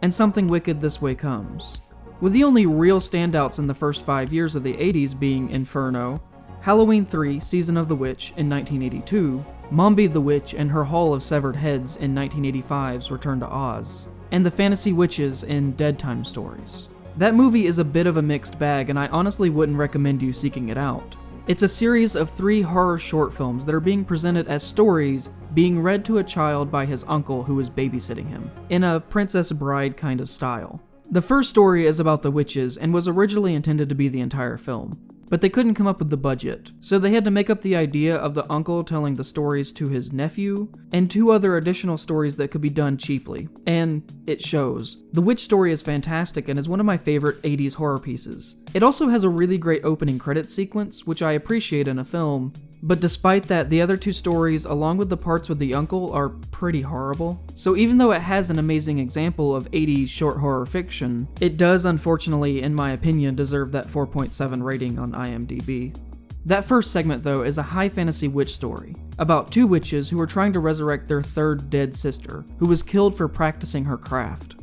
and Something Wicked This Way Comes, with the only real standouts in the first 5 years of the 80s being Inferno, Halloween 3 Season of the Witch in 1982, Mombi the Witch and Her Hall of Severed Heads in 1985's Return to Oz, and The Fantasy Witches in Dead Time Stories. That movie is a bit of a mixed bag, and I honestly wouldn't recommend you seeking it out. It's a series of 3 horror short films that are being presented as stories being read to a child by his uncle who is babysitting him, in a Princess Bride kind of style. The first story is about the witches and was originally intended to be the entire film, but they couldn't come up with the budget, so they had to make up the idea of the uncle telling the stories to his nephew, and 2 other additional stories that could be done cheaply, and it shows. The witch story is fantastic and is one of my favorite 80s horror pieces. It also has a really great opening credits sequence, which I appreciate in a film, but despite that, the other 2 stories, along with the parts with the uncle, are pretty horrible. So even though it has an amazing example of 80s short horror fiction, it does unfortunately, in my opinion, deserve that 4.7 rating on IMDb. That first segment, though, is a high fantasy witch story, about 2 witches who are trying to resurrect their 3rd dead sister, who was killed for practicing her craft.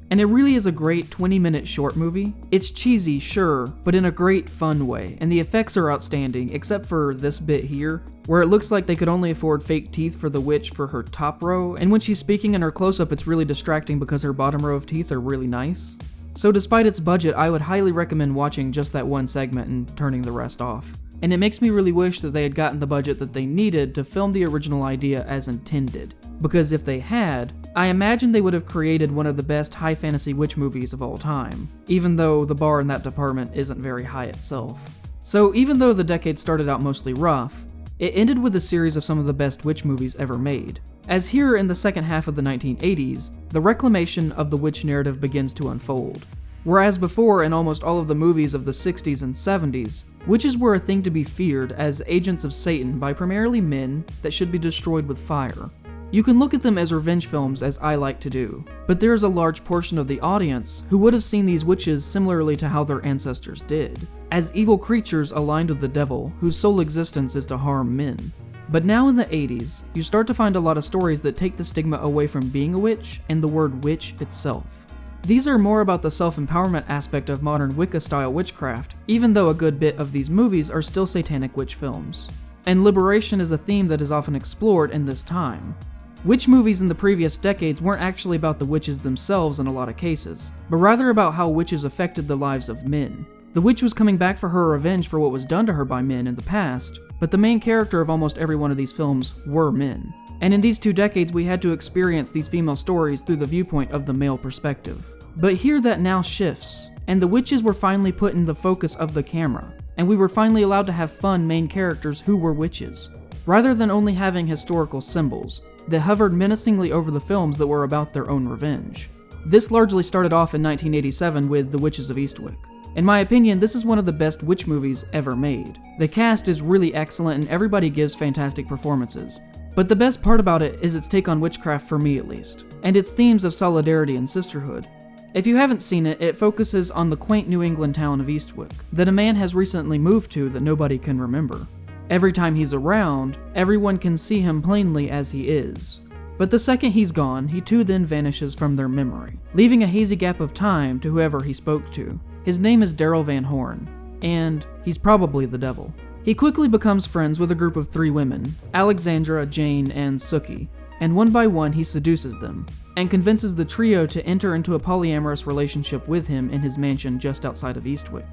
And it really is a great 20-minute short movie. It's cheesy, sure, but in a great fun way, and the effects are outstanding, except for this bit here, where it looks like they could only afford fake teeth for the witch for her top row, and when she's speaking in her close-up it's really distracting because her bottom row of teeth are really nice. so despite its budget, I would highly recommend watching just that one segment and turning the rest off. And it makes me really wish that they had gotten the budget that they needed to film the original idea as intended, because if they had, I imagine they would have created one of the best high fantasy witch movies of all time, even though the bar in that department isn't very high itself. So even though the decade started out mostly rough, it ended with a series of some of the best witch movies ever made, as here in the second half of the 1980s, the reclamation of the witch narrative begins to unfold. Whereas before, in almost all of the movies of the 60s and 70s, witches were a thing to be feared as agents of Satan by primarily men that should be destroyed with fire. You can look at them as revenge films, as I like to do, but there is a large portion of the audience who would have seen these witches similarly to how their ancestors did, as evil creatures aligned with the devil whose sole existence is to harm men. But now in the 80s, you start to find a lot of stories that take the stigma away from being a witch and the word witch itself. These are more about the self-empowerment aspect of modern Wicca-style witchcraft, even though a good bit of these movies are still satanic witch films. And liberation is a theme that is often explored in this time. Witch movies in the previous decades weren't actually about the witches themselves in a lot of cases, but rather about how witches affected the lives of men. The witch was coming back for her revenge for what was done to her by men in the past, but the main character of almost every one of these films were men. And in these 2 decades, we had to experience these female stories through the viewpoint of the male perspective. But here that now shifts, and the witches were finally put in the focus of the camera, and we were finally allowed to have fun main characters who were witches, rather than only having historical symbols that hovered menacingly over the films that were about their own revenge. This largely started off in 1987 with The Witches of Eastwick. In my opinion, this is one of the best witch movies ever made. The cast is really excellent and everybody gives fantastic performances. But the best part about it is its take on witchcraft, for me at least, and its themes of solidarity and sisterhood. If you haven't seen it, it focuses on the quaint New England town of Eastwick that a man has recently moved to that nobody can remember. Every time he's around, everyone can see him plainly as he is. But the second he's gone, he too then vanishes from their memory, leaving a hazy gap of time to whoever he spoke to. His name is Daryl Van Horn, and he's probably the devil. He quickly becomes friends with a group of 3 women, Alexandra, Jane, and Sookie, and one by one he seduces them, and convinces the trio to enter into a polyamorous relationship with him in his mansion just outside of Eastwick.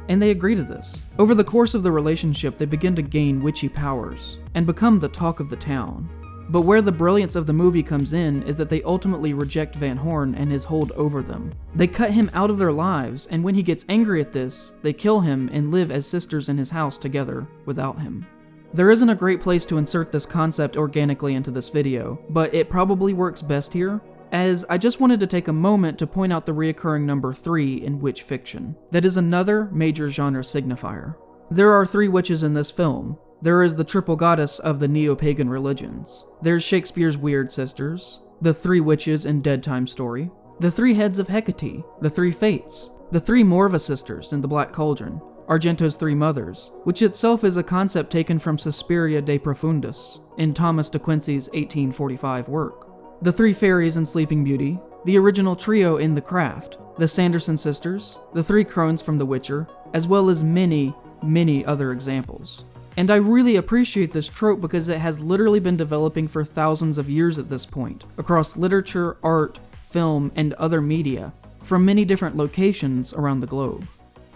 And they agree to this. Over the course of the relationship, they begin to gain witchy powers, and become the talk of the town. But where the brilliance of the movie comes in is that they ultimately reject Van Horn and his hold over them. They cut him out of their lives, and when he gets angry at this, they kill him and live as sisters in his house together without him. There isn't a great place to insert this concept organically into this video, but it probably works best here, as I just wanted to take a moment to point out the reoccurring number 3 in witch fiction. That is another major genre signifier. There are 3 witches in this film. There is the triple goddess of the neo-pagan religions. There's Shakespeare's Weird Sisters, the 3 witches in Dead Time Story, the 3 heads of Hecate, the 3 fates, the 3 Morva sisters in The Black Cauldron, Argento's 3 mothers, which itself is a concept taken from Suspiria de Profundis in Thomas de Quincey's 1845 work, the 3 fairies in Sleeping Beauty, the original trio in The Craft, the Sanderson sisters, the 3 crones from The Witcher, as well as many, many other examples. And I really appreciate this trope because it has literally been developing for thousands of years at this point, across literature, art, film, and other media, from many different locations around the globe.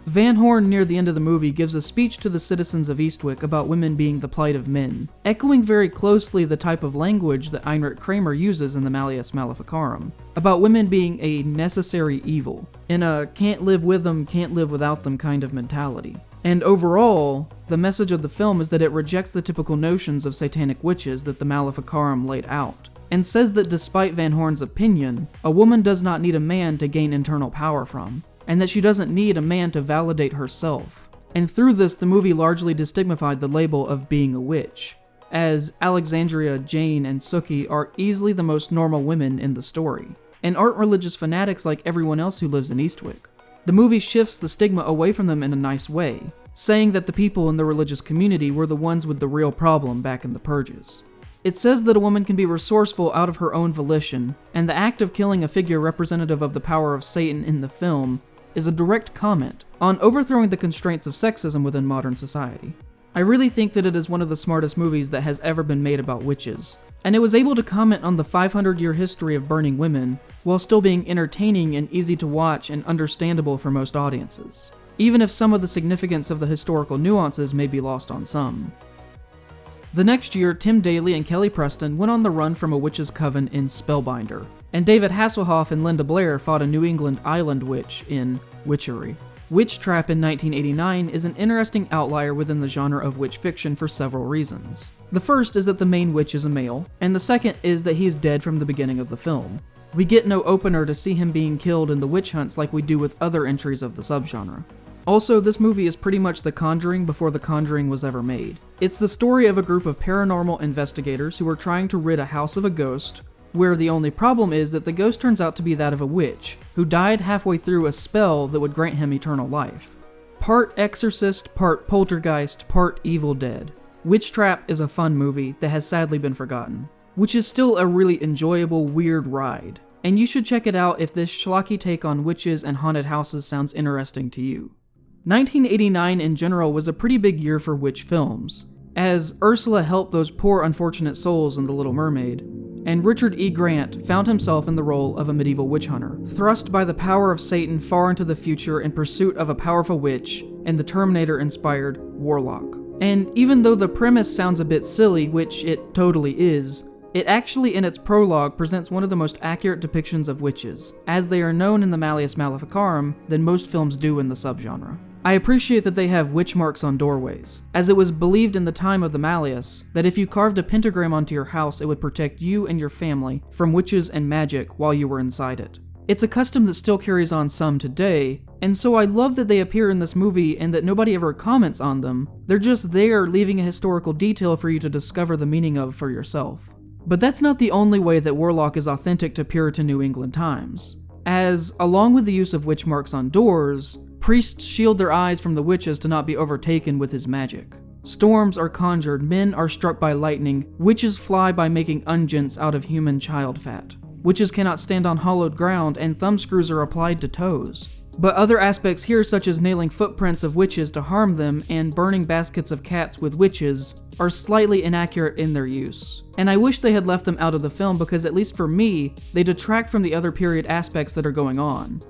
Van Horn near the end of the movie gives a speech to the citizens of Eastwick about women being the plight of men, echoing very closely the type of language that Heinrich Kramer uses in the Malleus Maleficarum, about women being a necessary evil, in a can't live with them, can't live without them kind of mentality. And overall, the message of the film is that it rejects the typical notions of satanic witches that the Maleficarum laid out, and says that despite Van Horn's opinion, a woman does not need a man to gain internal power from, and that she doesn't need a man to validate herself. And through this, the movie largely destigmatized the label of being a witch, as Alexandria, Jane, and Sookie are easily the most normal women in the story, and aren't religious fanatics like everyone else who lives in Eastwick. The movie shifts the stigma away from them in a nice way, saying that the people in the religious community were the ones with the real problem back in the purges. It says that a woman can be resourceful out of her own volition, and the act of killing a figure representative of the power of Satan in the film is a direct comment on overthrowing the constraints of sexism within modern society. I really think that it is one of the smartest movies that has ever been made about witches, and it was able to comment on the 500-year history of burning women while still being entertaining and easy to watch and understandable for most audiences, even if some of the significance of the historical nuances may be lost on some. The next year, Tim Daly and Kelly Preston went on the run from a witch's coven in Spellbinder, and David Hasselhoff and Linda Blair fought a New England island witch in Witchery. Witch Trap in 1989 is an interesting outlier within the genre of witch fiction for several reasons. The first is that the main witch is a male, and the second is that he is dead from the beginning of the film. We get no opener to see him being killed in the witch hunts like we do with other entries of the subgenre. Also, this movie is pretty much The Conjuring before The Conjuring was ever made. It's the story of a group of paranormal investigators who are trying to rid a house of a ghost, where the only problem is that the ghost turns out to be that of a witch, who died halfway through a spell that would grant him eternal life. Part exorcist, part poltergeist, part Evil Dead. Witch Trap is a fun movie that has sadly been forgotten, which is still a really enjoyable, weird ride, and you should check it out if this schlocky take on witches and haunted houses sounds interesting to you. 1989 in general was a pretty big year for witch films, as Ursula helped those poor unfortunate souls in The Little Mermaid, and Richard E. Grant found himself in the role of a medieval witch hunter, thrust by the power of Satan far into the future in pursuit of a powerful witch in the Terminator-inspired Warlock. And even though the premise sounds a bit silly, which it totally is, it actually in its prologue presents one of the most accurate depictions of witches, as they are known in the Malleus Maleficarum than most films do in the subgenre. I appreciate that they have witch marks on doorways, as it was believed in the time of the Malleus that if you carved a pentagram onto your house, it would protect you and your family from witches and magic while you were inside it. It's a custom that still carries on some today, and so I love that they appear in this movie and that nobody ever comments on them. They're just there, leaving a historical detail for you to discover the meaning of for yourself. But that's not the only way that Warlock is authentic to Puritan New England times, as, along with the use of witch marks on doors, priests shield their eyes from the witches to not be overtaken with his magic. Storms are conjured, men are struck by lightning, witches fly by making unguents out of human child fat. Witches cannot stand on hollowed ground, and thumbscrews are applied to toes. But other aspects here, such as nailing footprints of witches to harm them and burning baskets of cats with witches, are slightly inaccurate in their use. And I wish they had left them out of the film because, at least for me, they detract from the other period aspects that are going on.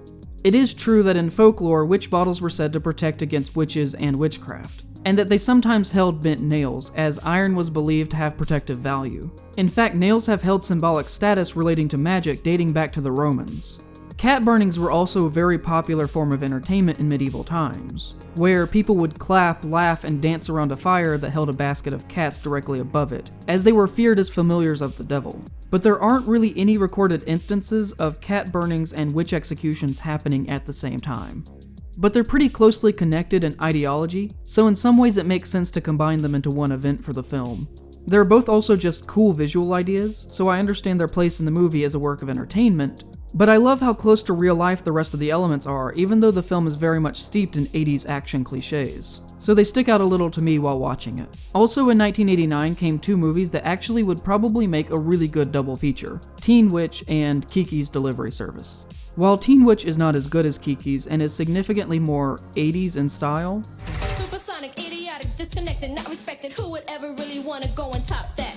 It is true that in folklore, witch bottles were said to protect against witches and witchcraft, and that they sometimes held bent nails, as iron was believed to have protective value. In fact, nails have held symbolic status relating to magic dating back to the Romans. Cat burnings were also a very popular form of entertainment in medieval times, where people would clap, laugh, and dance around a fire that held a basket of cats directly above it, as they were feared as familiars of the devil. But there aren't really any recorded instances of cat burnings and witch executions happening at the same time. But they're pretty closely connected in ideology, so in some ways it makes sense to combine them into one event for the film. They're both also just cool visual ideas, so I understand their place in the movie as a work of entertainment, but I love how close to real life the rest of the elements are, even though the film is very much steeped in 80s action cliches. So they stick out a little to me while watching it. Also in 1989 came two movies that actually would probably make a really good double feature, Teen Witch and Kiki's Delivery Service. While Teen Witch is not as good as Kiki's and is significantly more 80s in style, supersonic, idiotic, disconnected, not respected, who would ever really want to go and top that?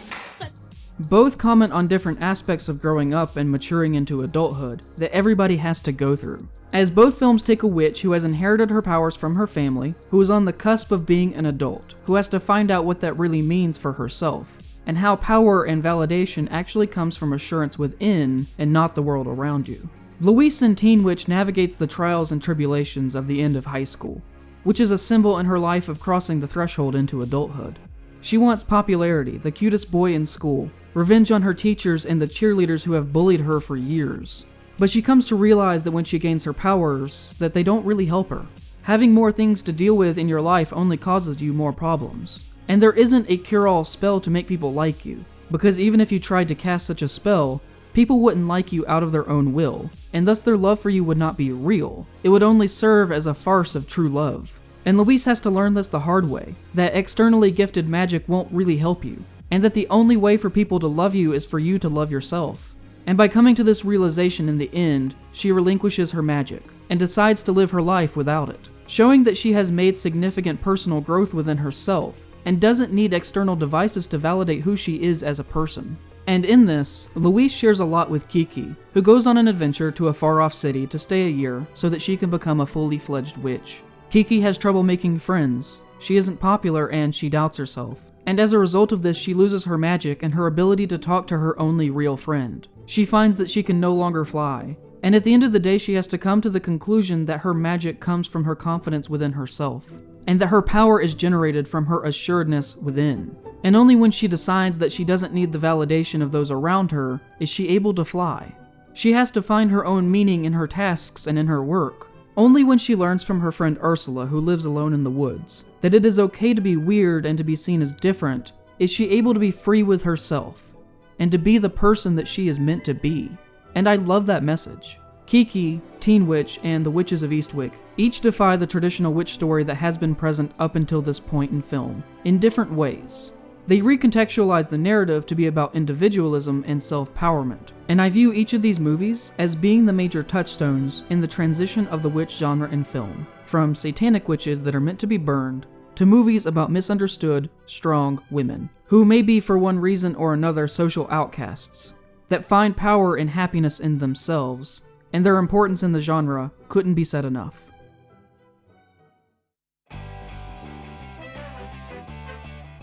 both comment on different aspects of growing up and maturing into adulthood that everybody has to go through. As both films take a witch who has inherited her powers from her family, who is on the cusp of being an adult, who has to find out what that really means for herself, and how power and validation actually comes from assurance within and not the world around you. Louise in Teen Witch navigates the trials and tribulations of the end of high school, which is a symbol in her life of crossing the threshold into adulthood. She wants popularity, the cutest boy in school, revenge on her teachers and the cheerleaders who have bullied her for years. But she comes to realize that when she gains her powers, that they don't really help her. Having more things to deal with in your life only causes you more problems. And there isn't a cure-all spell to make people like you, because even if you tried to cast such a spell, people wouldn't like you out of their own will, and thus their love for you would not be real. It would only serve as a farce of true love. And Louise has to learn this the hard way, that externally gifted magic won't really help you, and that the only way for people to love you is for you to love yourself. And by coming to this realization in the end, she relinquishes her magic, and decides to live her life without it, showing that she has made significant personal growth within herself, and doesn't need external devices to validate who she is as a person. And in this, Louise shares a lot with Kiki, who goes on an adventure to a far-off city to stay a year so that she can become a fully fledged witch. Kiki has trouble making friends, she isn't popular, and she doubts herself. And as a result of this, she loses her magic and her ability to talk to her only real friend. She finds that she can no longer fly, and at the end of the day she has to come to the conclusion that her magic comes from her confidence within herself, and that her power is generated from her assuredness within. And only when she decides that she doesn't need the validation of those around her is she able to fly. She has to find her own meaning in her tasks and in her work. Only when she learns from her friend Ursula, who lives alone in the woods, that it is okay to be weird and to be seen as different, is she able to be free with herself, and to be the person that she is meant to be. And I love that message. Kiki, Teen Witch, and the Witches of Eastwick each defy the traditional witch story that has been present up until this point in film, in different ways. They recontextualize the narrative to be about individualism and self-powerment, and I view each of these movies as being the major touchstones in the transition of the witch genre in film, from satanic witches that are meant to be burned, to movies about misunderstood, strong women, who may be for one reason or another social outcasts, that find power and happiness in themselves, and their importance in the genre couldn't be said enough.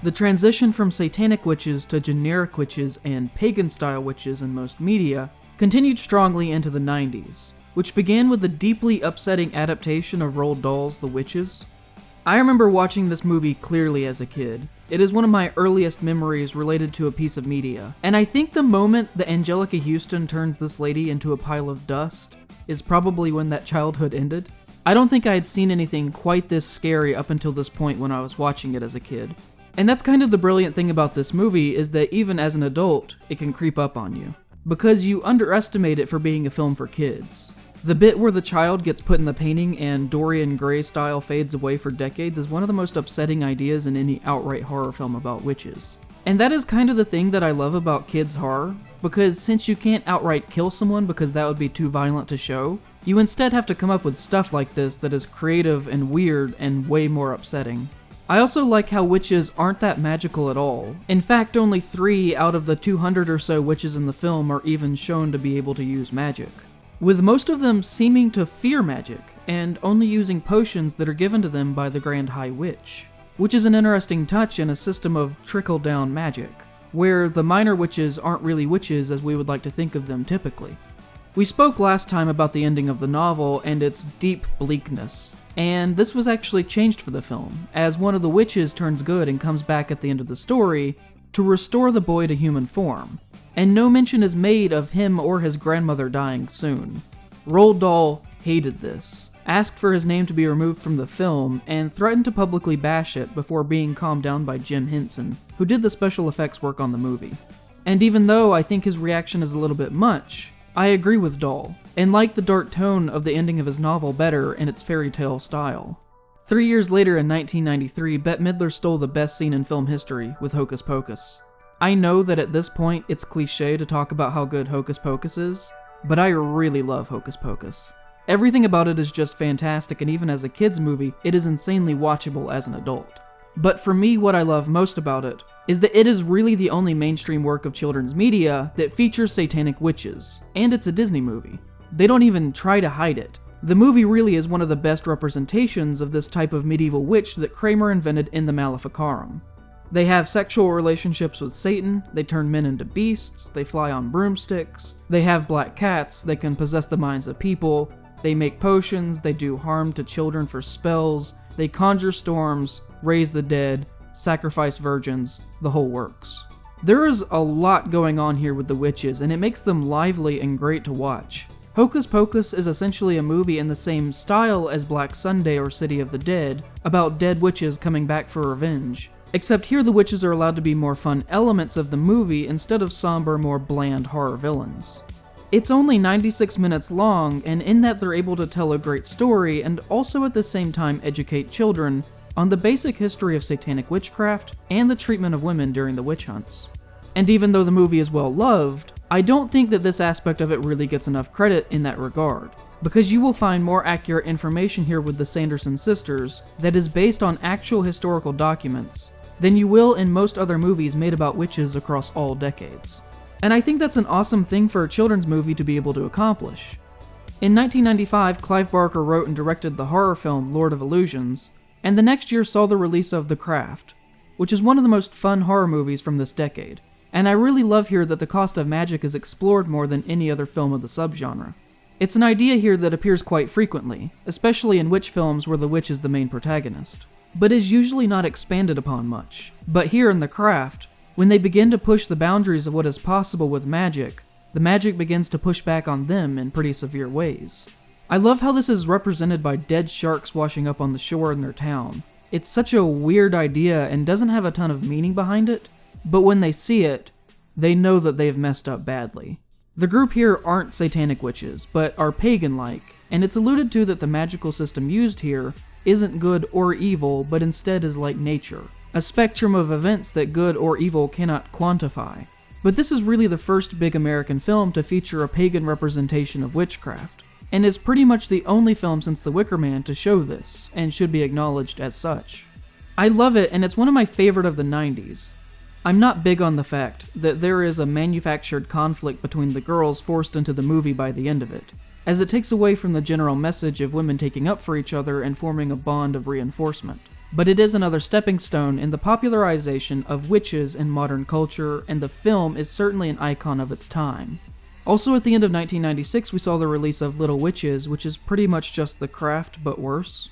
The transition from satanic witches to generic witches and pagan-style witches in most media continued strongly into the 90s, which began with the deeply upsetting adaptation of Roald Dahl's The Witches. I remember watching this movie clearly as a kid. It is one of my earliest memories related to a piece of media, and I think the moment that Angelica Houston turns this lady into a pile of dust is probably when that childhood ended. I don't think I had seen anything quite this scary up until this point when I was watching it as a kid. And that's kind of the brilliant thing about this movie, is that even as an adult, it can creep up on you, because you underestimate it for being a film for kids. The bit where the child gets put in the painting and Dorian Gray style fades away for decades is one of the most upsetting ideas in any outright horror film about witches. And that is kind of the thing that I love about kids' horror, because since you can't outright kill someone because that would be too violent to show, you instead have to come up with stuff like this that is creative and weird and way more upsetting. I also like how witches aren't that magical at all. In fact, only 3 out of the 200 or so witches in the film are even shown to be able to use magic, with most of them seeming to fear magic, and only using potions that are given to them by the Grand High Witch, which is an interesting touch in a system of trickle-down magic, where the minor witches aren't really witches as we would like to think of them typically. We spoke last time about the ending of the novel and its deep bleakness, and this was actually changed for the film, as one of the witches turns good and comes back at the end of the story to restore the boy to human form, and no mention is made of him or his grandmother dying soon. Roald Dahl hated this, asked for his name to be removed from the film, and threatened to publicly bash it before being calmed down by Jim Henson, who did the special effects work on the movie. And even though I think his reaction is a little bit much, I agree with Dahl, and like the dark tone of the ending of his novel better in its fairy tale style. 3 years later in 1993, Bette Midler stole the best scene in film history with Hocus Pocus. I know that at this point it's cliche to talk about how good Hocus Pocus is, but I really love Hocus Pocus. Everything about it is just fantastic, and even as a kid's movie, it is insanely watchable as an adult. But for me, what I love most about it is that it is really the only mainstream work of children's media that features satanic witches, and it's a Disney movie. They don't even try to hide it. The movie really is one of the best representations of this type of medieval witch that Kramer invented in the Maleficarum. They have sexual relationships with Satan, they turn men into beasts, they fly on broomsticks, they have black cats, they can possess the minds of people, they make potions, they do harm to children for spells, they conjure storms, raise the dead, sacrifice virgins, the whole works. There is a lot going on here with the witches, and it makes them lively and great to watch. Hocus Pocus is essentially a movie in the same style as Black Sunday or City of the Dead, about dead witches coming back for revenge. Except here the witches are allowed to be more fun elements of the movie instead of somber, more bland horror villains. It's only 96 minutes long, and in that they're able to tell a great story and also at the same time educate children on the basic history of satanic witchcraft and the treatment of women during the witch hunts. And even though the movie is well loved, I don't think that this aspect of it really gets enough credit in that regard, because you will find more accurate information here with the Sanderson sisters that is based on actual historical documents than you will in most other movies made about witches across all decades. And I think that's an awesome thing for a children's movie to be able to accomplish. In 1995, Clive Barker wrote and directed the horror film Lord of Illusions, and the next year saw the release of The Craft, which is one of the most fun horror movies from this decade. And I really love here that the cost of magic is explored more than any other film of the subgenre. It's an idea here that appears quite frequently, especially in witch films where the witch is the main protagonist, but is usually not expanded upon much. But here in The Craft, when they begin to push the boundaries of what is possible with magic, the magic begins to push back on them in pretty severe ways. I love how this is represented by dead sharks washing up on the shore in their town. It's such a weird idea and doesn't have a ton of meaning behind it, but when they see it, they know that they've messed up badly. The group here aren't satanic witches, but are pagan-like, and it's alluded to that the magical system used here isn't good or evil, but instead is like nature, a spectrum of events that good or evil cannot quantify. But this is really the first big American film to feature a pagan representation of witchcraft, and is pretty much the only film since The Wicker Man to show this, and should be acknowledged as such. I love it, and it's one of my favorite of the 90s. I'm not big on the fact that there is a manufactured conflict between the girls forced into the movie by the end of it, as it takes away from the general message of women taking up for each other and forming a bond of reinforcement. But it is another stepping stone in the popularization of witches in modern culture, and the film is certainly an icon of its time. Also at the end of 1996 we saw the release of Little Witches, which is pretty much just The Craft but worse.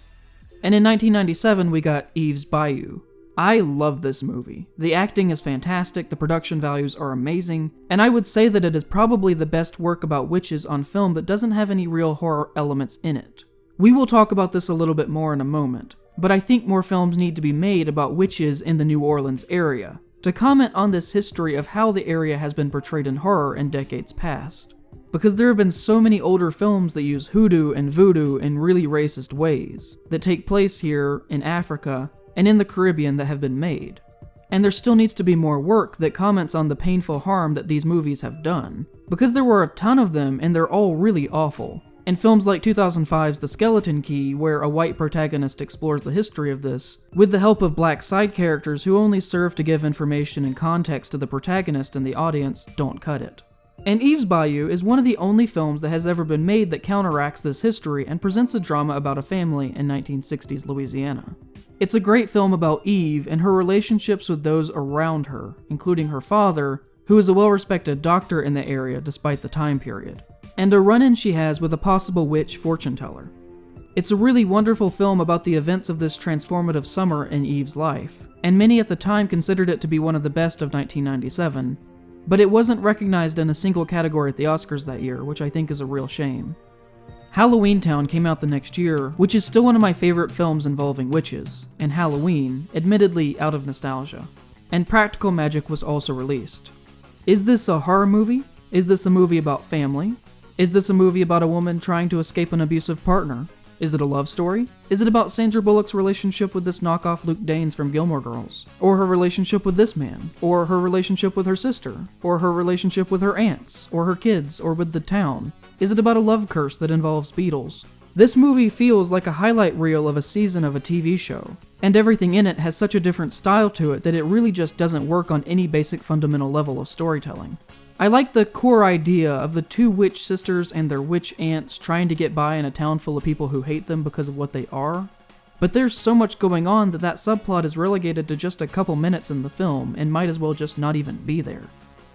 And in 1997 we got Eve's Bayou. I love this movie. The acting is fantastic, the production values are amazing, and I would say that it is probably the best work about witches on film that doesn't have any real horror elements in it. We will talk about this a little bit more in a moment, but I think more films need to be made about witches in the New Orleans area, to comment on this history of how the area has been portrayed in horror in decades past. Because there have been so many older films that use hoodoo and voodoo in really racist ways, that take place here in Africa and in the Caribbean that have been made. And there still needs to be more work that comments on the painful harm that these movies have done, because there were a ton of them and they're all really awful. And films like 2005's The Skeleton Key, where a white protagonist explores the history of this, with the help of black side characters who only serve to give information and context to the protagonist and the audience, don't cut it. And Eve's Bayou is one of the only films that has ever been made that counteracts this history and presents a drama about a family in 1960s Louisiana. It's a great film about Eve and her relationships with those around her, including her father, who is a well-respected doctor in the area despite the time period, and a run-in she has with a possible witch fortune teller. It's a really wonderful film about the events of this transformative summer in Eve's life, and many at the time considered it to be one of the best of 1997, but it wasn't recognized in a single category at the Oscars that year, which I think is a real shame. Halloween Town came out the next year, which is still one of my favorite films involving witches, and Halloween, admittedly out of nostalgia. And Practical Magic was also released. Is this a horror movie? Is this a movie about family? Is this a movie about a woman trying to escape an abusive partner? Is it a love story? Is it about Sandra Bullock's relationship with this knockoff Luke Danes from Gilmore Girls? Or her relationship with this man? Or her relationship with her sister? Or her relationship with her aunts? Or her kids? Or with the town? Is it about a love curse that involves beetles? This movie feels like a highlight reel of a season of a TV show, and everything in it has such a different style to it that it really just doesn't work on any basic fundamental level of storytelling. I like the core idea of the two witch sisters and their witch aunts trying to get by in a town full of people who hate them because of what they are, but there's so much going on that that subplot is relegated to just a couple minutes in the film and might as well just not even be there.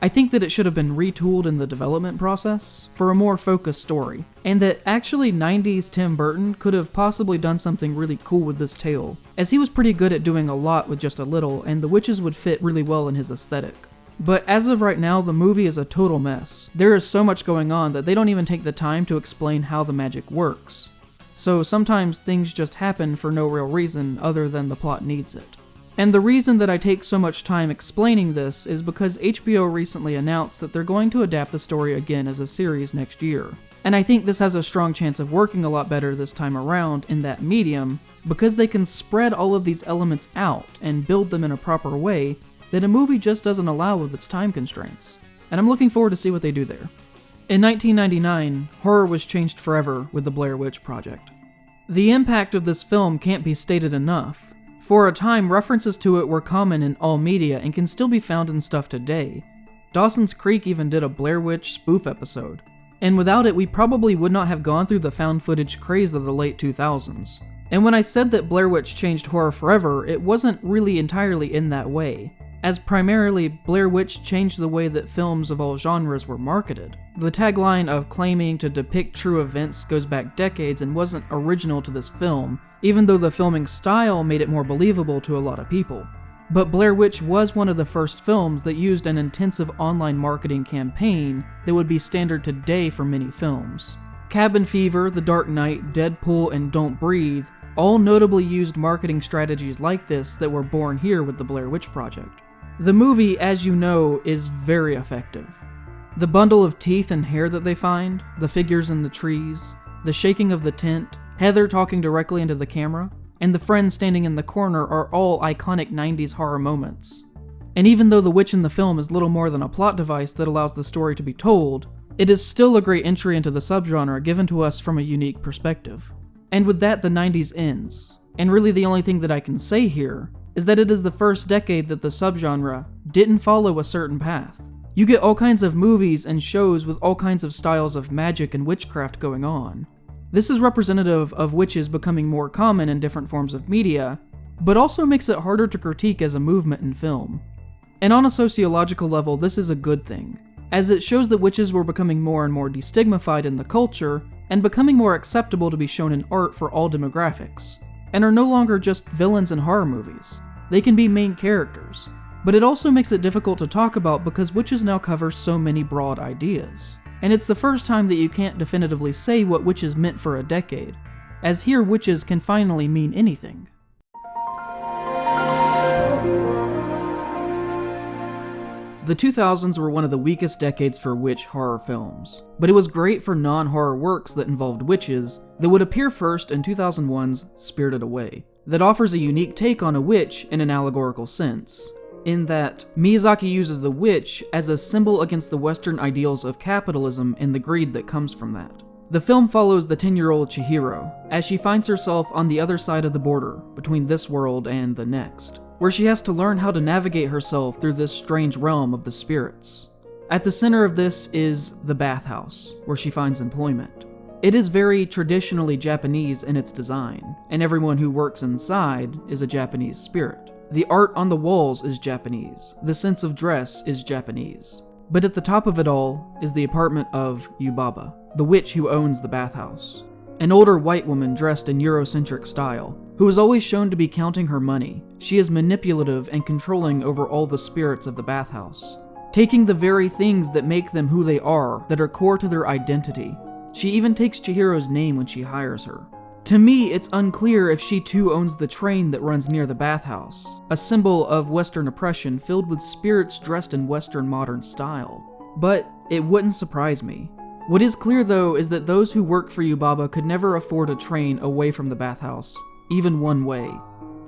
I think that it should have been retooled in the development process for a more focused story, and that actually 90s Tim Burton could have possibly done something really cool with this tale, as he was pretty good at doing a lot with just a little, and the witches would fit really well in his aesthetic. But as of right now, the movie is a total mess. There is so much going on that they don't even take the time to explain how the magic works. So sometimes things just happen for no real reason other than the plot needs it. And the reason that I take so much time explaining this is because HBO recently announced that they're going to adapt the story again as a series next year. And I think this has a strong chance of working a lot better this time around in that medium, because they can spread all of these elements out and build them in a proper way that a movie just doesn't allow with its time constraints. And I'm looking forward to see what they do there. In 1999, horror was changed forever with the Blair Witch Project. The impact of this film can't be stated enough. For a time, references to it were common in all media and can still be found in stuff today. Dawson's Creek even did a Blair Witch spoof episode. And without it, we probably would not have gone through the found footage craze of the late 2000s. And when I said that Blair Witch changed horror forever, it wasn't really entirely in that way, as primarily Blair Witch changed the way that films of all genres were marketed. The tagline of claiming to depict true events goes back decades and wasn't original to this film, even though the filming style made it more believable to a lot of people. But Blair Witch was one of the first films that used an intensive online marketing campaign that would be standard today for many films. Cabin Fever, The Dark Knight, Deadpool, and Don't Breathe all notably used marketing strategies like this that were born here with the Blair Witch Project. The movie, as you know, is very effective. The bundle of teeth and hair that they find, the figures in the trees, the shaking of the tent, Heather talking directly into the camera, and the friend standing in the corner are all iconic 90s horror moments. And even though the witch in the film is little more than a plot device that allows the story to be told, it is still a great entry into the subgenre given to us from a unique perspective. And with that, the 90s ends. And really the only thing that I can say here is that it is the first decade that the subgenre didn't follow a certain path. You get all kinds of movies and shows with all kinds of styles of magic and witchcraft going on. This is representative of witches becoming more common in different forms of media, but also makes it harder to critique as a movement in film. And on a sociological level, this is a good thing, as it shows that witches were becoming more and more destigmatized in the culture and becoming more acceptable to be shown in art for all demographics, and are no longer just villains in horror movies. They can be main characters. But it also makes it difficult to talk about because witches now cover so many broad ideas. And it's the first time that you can't definitively say what witches meant for a decade, as here witches can finally mean anything. The 2000s were one of the weakest decades for witch horror films, but it was great for non-horror works that involved witches that would appear first in 2001's Spirited Away, that offers a unique take on a witch in an allegorical sense, in that Miyazaki uses the witch as a symbol against the Western ideals of capitalism and the greed that comes from that. The film follows the 10-year-old Chihiro, as she finds herself on the other side of the border, between this world and the next, where she has to learn how to navigate herself through this strange realm of the spirits. At the center of this is the bathhouse, where she finds employment. It is very traditionally Japanese in its design, and everyone who works inside is a Japanese spirit. The art on the walls is Japanese, the sense of dress is Japanese. But at the top of it all is the apartment of Yubaba, the witch who owns the bathhouse. An older white woman dressed in Eurocentric style, who is always shown to be counting her money. She is manipulative and controlling over all the spirits of the bathhouse, taking the very things that make them who they are, that are core to their identity. She even takes Chihiro's name when she hires her. To me, it's unclear if she too owns the train that runs near the bathhouse, a symbol of Western oppression filled with spirits dressed in Western modern style. But it wouldn't surprise me. What is clear though is that those who work for Yubaba could never afford a train away from the bathhouse, even one way.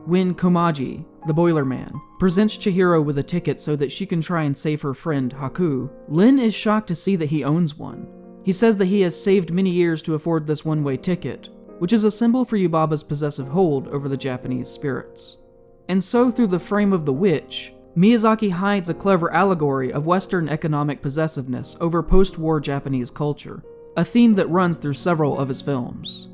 When Komaji, the boiler man, presents Chihiro with a ticket so that she can try and save her friend Haku, Lin is shocked to see that he owns one. He says that he has saved many years to afford this one-way ticket, which is a symbol for Yubaba's possessive hold over the Japanese spirits. And so through the frame of the witch, Miyazaki hides a clever allegory of Western economic possessiveness over post-war Japanese culture, a theme that runs through several of his films.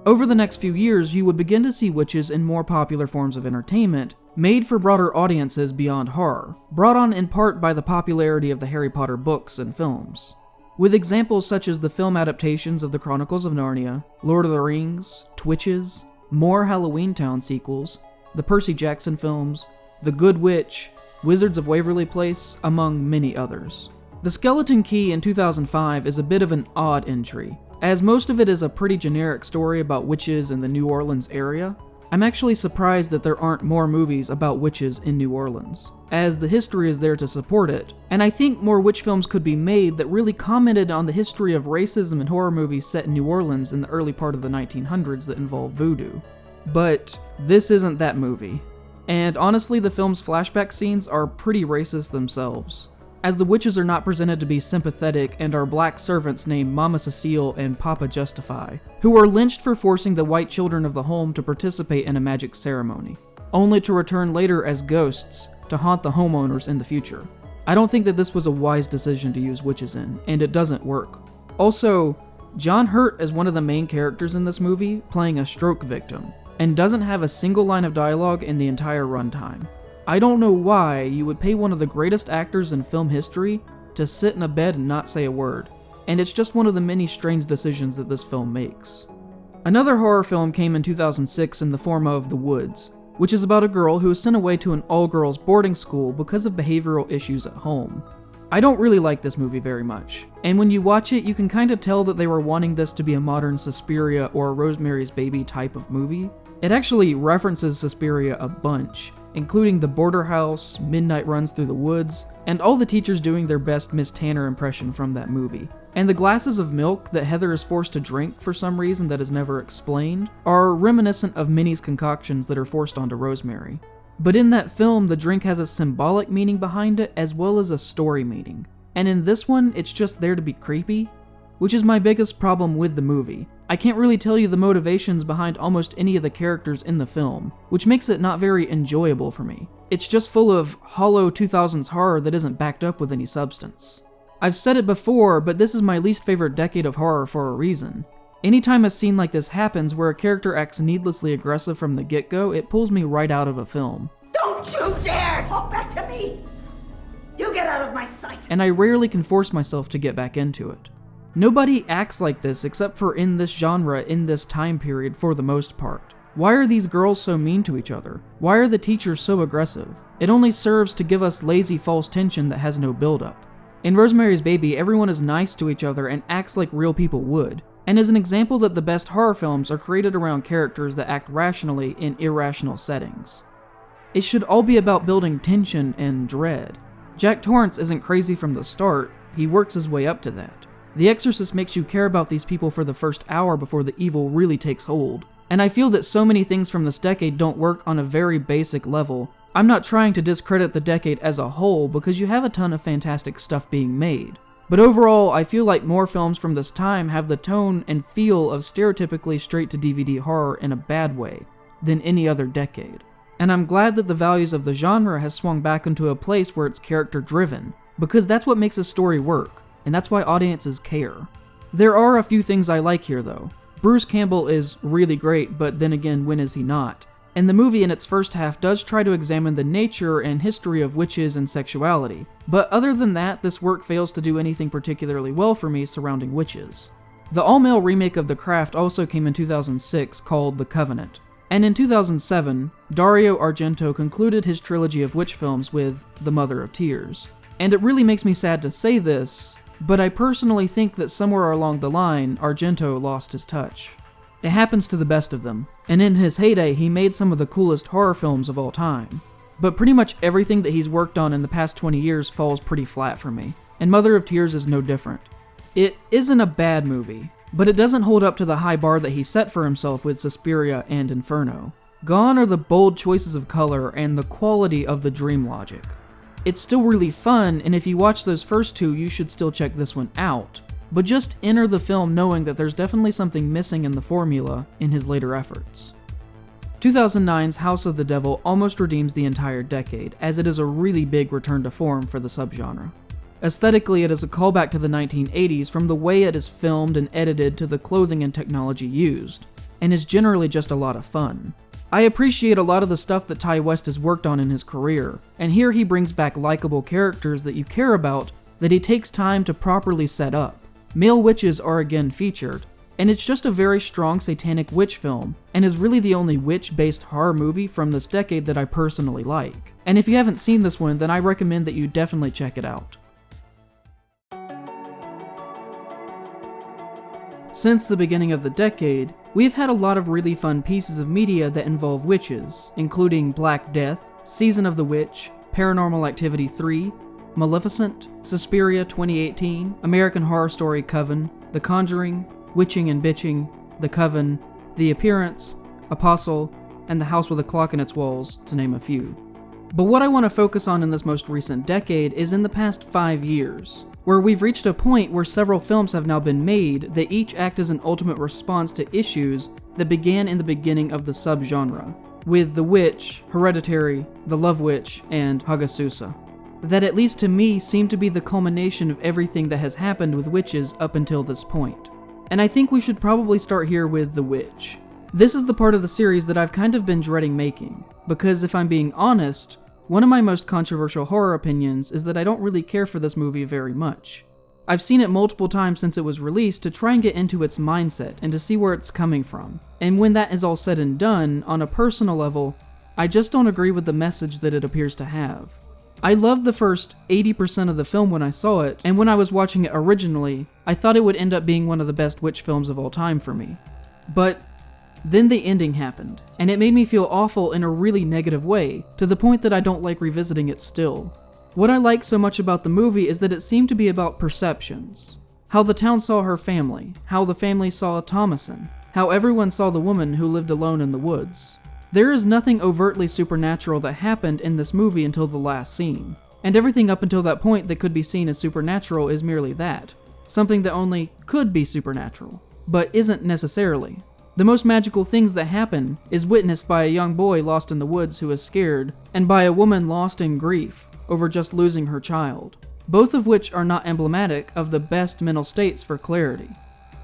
Over the next few years, you would begin to see witches in more popular forms of entertainment, made for broader audiences beyond horror, brought on in part by the popularity of the Harry Potter books and films. With examples such as the film adaptations of the Chronicles of Narnia, Lord of the Rings, Twitches, more Halloween Town sequels, the Percy Jackson films, The Good Witch, Wizards of Waverly Place, among many others. The Skeleton Key in 2005 is a bit of an odd entry, as most of it is a pretty generic story about witches in the New Orleans area. I'm actually surprised that there aren't more movies about witches in New Orleans, as the history is there to support it, and I think more witch films could be made that really commented on the history of racism in horror movies set in New Orleans in the early part of the 1900s that involve voodoo. But this isn't that movie. And honestly, the film's flashback scenes are pretty racist themselves, as the witches are not presented to be sympathetic and are black servants named Mama Cecile and Papa Justify, who are lynched for forcing the white children of the home to participate in a magic ceremony, only to return later as ghosts to haunt the homeowners in the future. I don't think that this was a wise decision to use witches in, and it doesn't work. Also, John Hurt is one of the main characters in this movie, playing a stroke victim, and doesn't have a single line of dialogue in the entire runtime. I don't know why you would pay one of the greatest actors in film history to sit in a bed and not say a word, and it's just one of the many strange decisions that this film makes. Another horror film came in 2006 in the form of The Woods, which is about a girl who is sent away to an all-girls boarding school because of behavioral issues at home. I don't really like this movie very much, and when you watch it, you can kind of tell that they were wanting this to be a modern Suspiria or a Rosemary's Baby type of movie. It actually references Suspiria a bunch, including the border house, midnight runs through the woods, and all the teachers doing their best Miss Tanner impression from that movie. And the glasses of milk that Heather is forced to drink for some reason that is never explained are reminiscent of Minnie's concoctions that are forced onto Rosemary. But in that film, the drink has a symbolic meaning behind it as well as a story meaning. And in this one, it's just there to be creepy, which is my biggest problem with the movie. I can't really tell you the motivations behind almost any of the characters in the film, which makes it not very enjoyable for me. It's just full of hollow 2000s horror that isn't backed up with any substance. I've said it before, but this is my least favorite decade of horror for a reason. Anytime a scene like this happens where a character acts needlessly aggressive from the get-go, it pulls me right out of a film. Don't you dare talk back to me! You get out of my sight! And I rarely can force myself to get back into it. Nobody acts like this except for in this genre in this time period for the most part. Why are these girls so mean to each other? Why are the teachers so aggressive? It only serves to give us lazy false tension that has no build-up. In Rosemary's Baby, everyone is nice to each other and acts like real people would, and is an example that the best horror films are created around characters that act rationally in irrational settings. It should all be about building tension and dread. Jack Torrance isn't crazy from the start, he works his way up to that. The Exorcist makes you care about these people for the first hour before the evil really takes hold, and I feel that so many things from this decade don't work on a very basic level. I'm not trying to discredit the decade as a whole because you have a ton of fantastic stuff being made. But overall, I feel like more films from this time have the tone and feel of stereotypically straight-to-DVD horror in a bad way than any other decade. And I'm glad that the values of the genre has swung back into a place where it's character-driven, because that's what makes a story work, and that's why audiences care. There are a few things I like here though. Bruce Campbell is really great, but then again, when is he not? And the movie in its first half does try to examine the nature and history of witches and sexuality, but other than that, this work fails to do anything particularly well for me surrounding witches. The all-male remake of The Craft also came in 2006 called The Covenant, and in 2007, Dario Argento concluded his trilogy of witch films with The Mother of Tears. And it really makes me sad to say this, but I personally think that somewhere along the line, Argento lost his touch. It happens to the best of them, and in his heyday he made some of the coolest horror films of all time. But pretty much everything that he's worked on in the past 20 years falls pretty flat for me, and Mother of Tears is no different. It isn't a bad movie, but it doesn't hold up to the high bar that he set for himself with Suspiria and Inferno. Gone are the bold choices of color and the quality of the dream logic. It's still really fun, and if you watch those first two, you should still check this one out. But just enter the film knowing that there's definitely something missing in the formula in his later efforts. 2009's House of the Devil almost redeems the entire decade, as it is a really big return to form for the subgenre. Aesthetically, it is a callback to the 1980s from the way it is filmed and edited to the clothing and technology used, and is generally just a lot of fun. I appreciate a lot of the stuff that Ty West has worked on in his career, and here he brings back likable characters that you care about that he takes time to properly set up. Male witches are again featured, and it's just a very strong satanic witch film, and is really the only witch-based horror movie from this decade that I personally like. And if you haven't seen this one, then I recommend that you definitely check it out. Since the beginning of the decade, we've had a lot of really fun pieces of media that involve witches, including Black Death, Season of the Witch, Paranormal Activity 3, Maleficent, Suspiria 2018, American Horror Story Coven, The Conjuring, Witching and Bitching, The Coven, The Appearance, Apostle, and The House with a Clock in Its Walls, to name a few. But what I want to focus on in this most recent decade is in the past 5 years, where we've reached a point where several films have now been made that each act as an ultimate response to issues that began in the beginning of the subgenre, with The Witch, Hereditary, The Love Witch, and Hagasusa. that at least to me seem to be the culmination of everything that has happened with witches up until this point. And I think we should probably start here with The Witch. This is the part of the series that I've kind of been dreading making, because if I'm being honest, one of my most controversial horror opinions is that I don't really care for this movie very much. I've seen it multiple times since it was released to try and get into its mindset and to see where it's coming from. And when that is all said and done, on a personal level, I just don't agree with the message that it appears to have. I loved the first 80% of the film when I saw it, and when I was watching it originally, I thought it would end up being one of the best witch films of all time for me. But then the ending happened, and it made me feel awful in a really negative way, to the point that I don't like revisiting it still. What I like so much about the movie is that it seemed to be about perceptions. How the town saw her family, how the family saw Thomason, how everyone saw the woman who lived alone in the woods. There is nothing overtly supernatural that happened in this movie until the last scene, and everything up until that point that could be seen as supernatural is merely that, something that only could be supernatural, but isn't necessarily. The most magical things that happen is witnessed by a young boy lost in the woods who is scared, and by a woman lost in grief over just losing her child, both of which are not emblematic of the best mental states for clarity.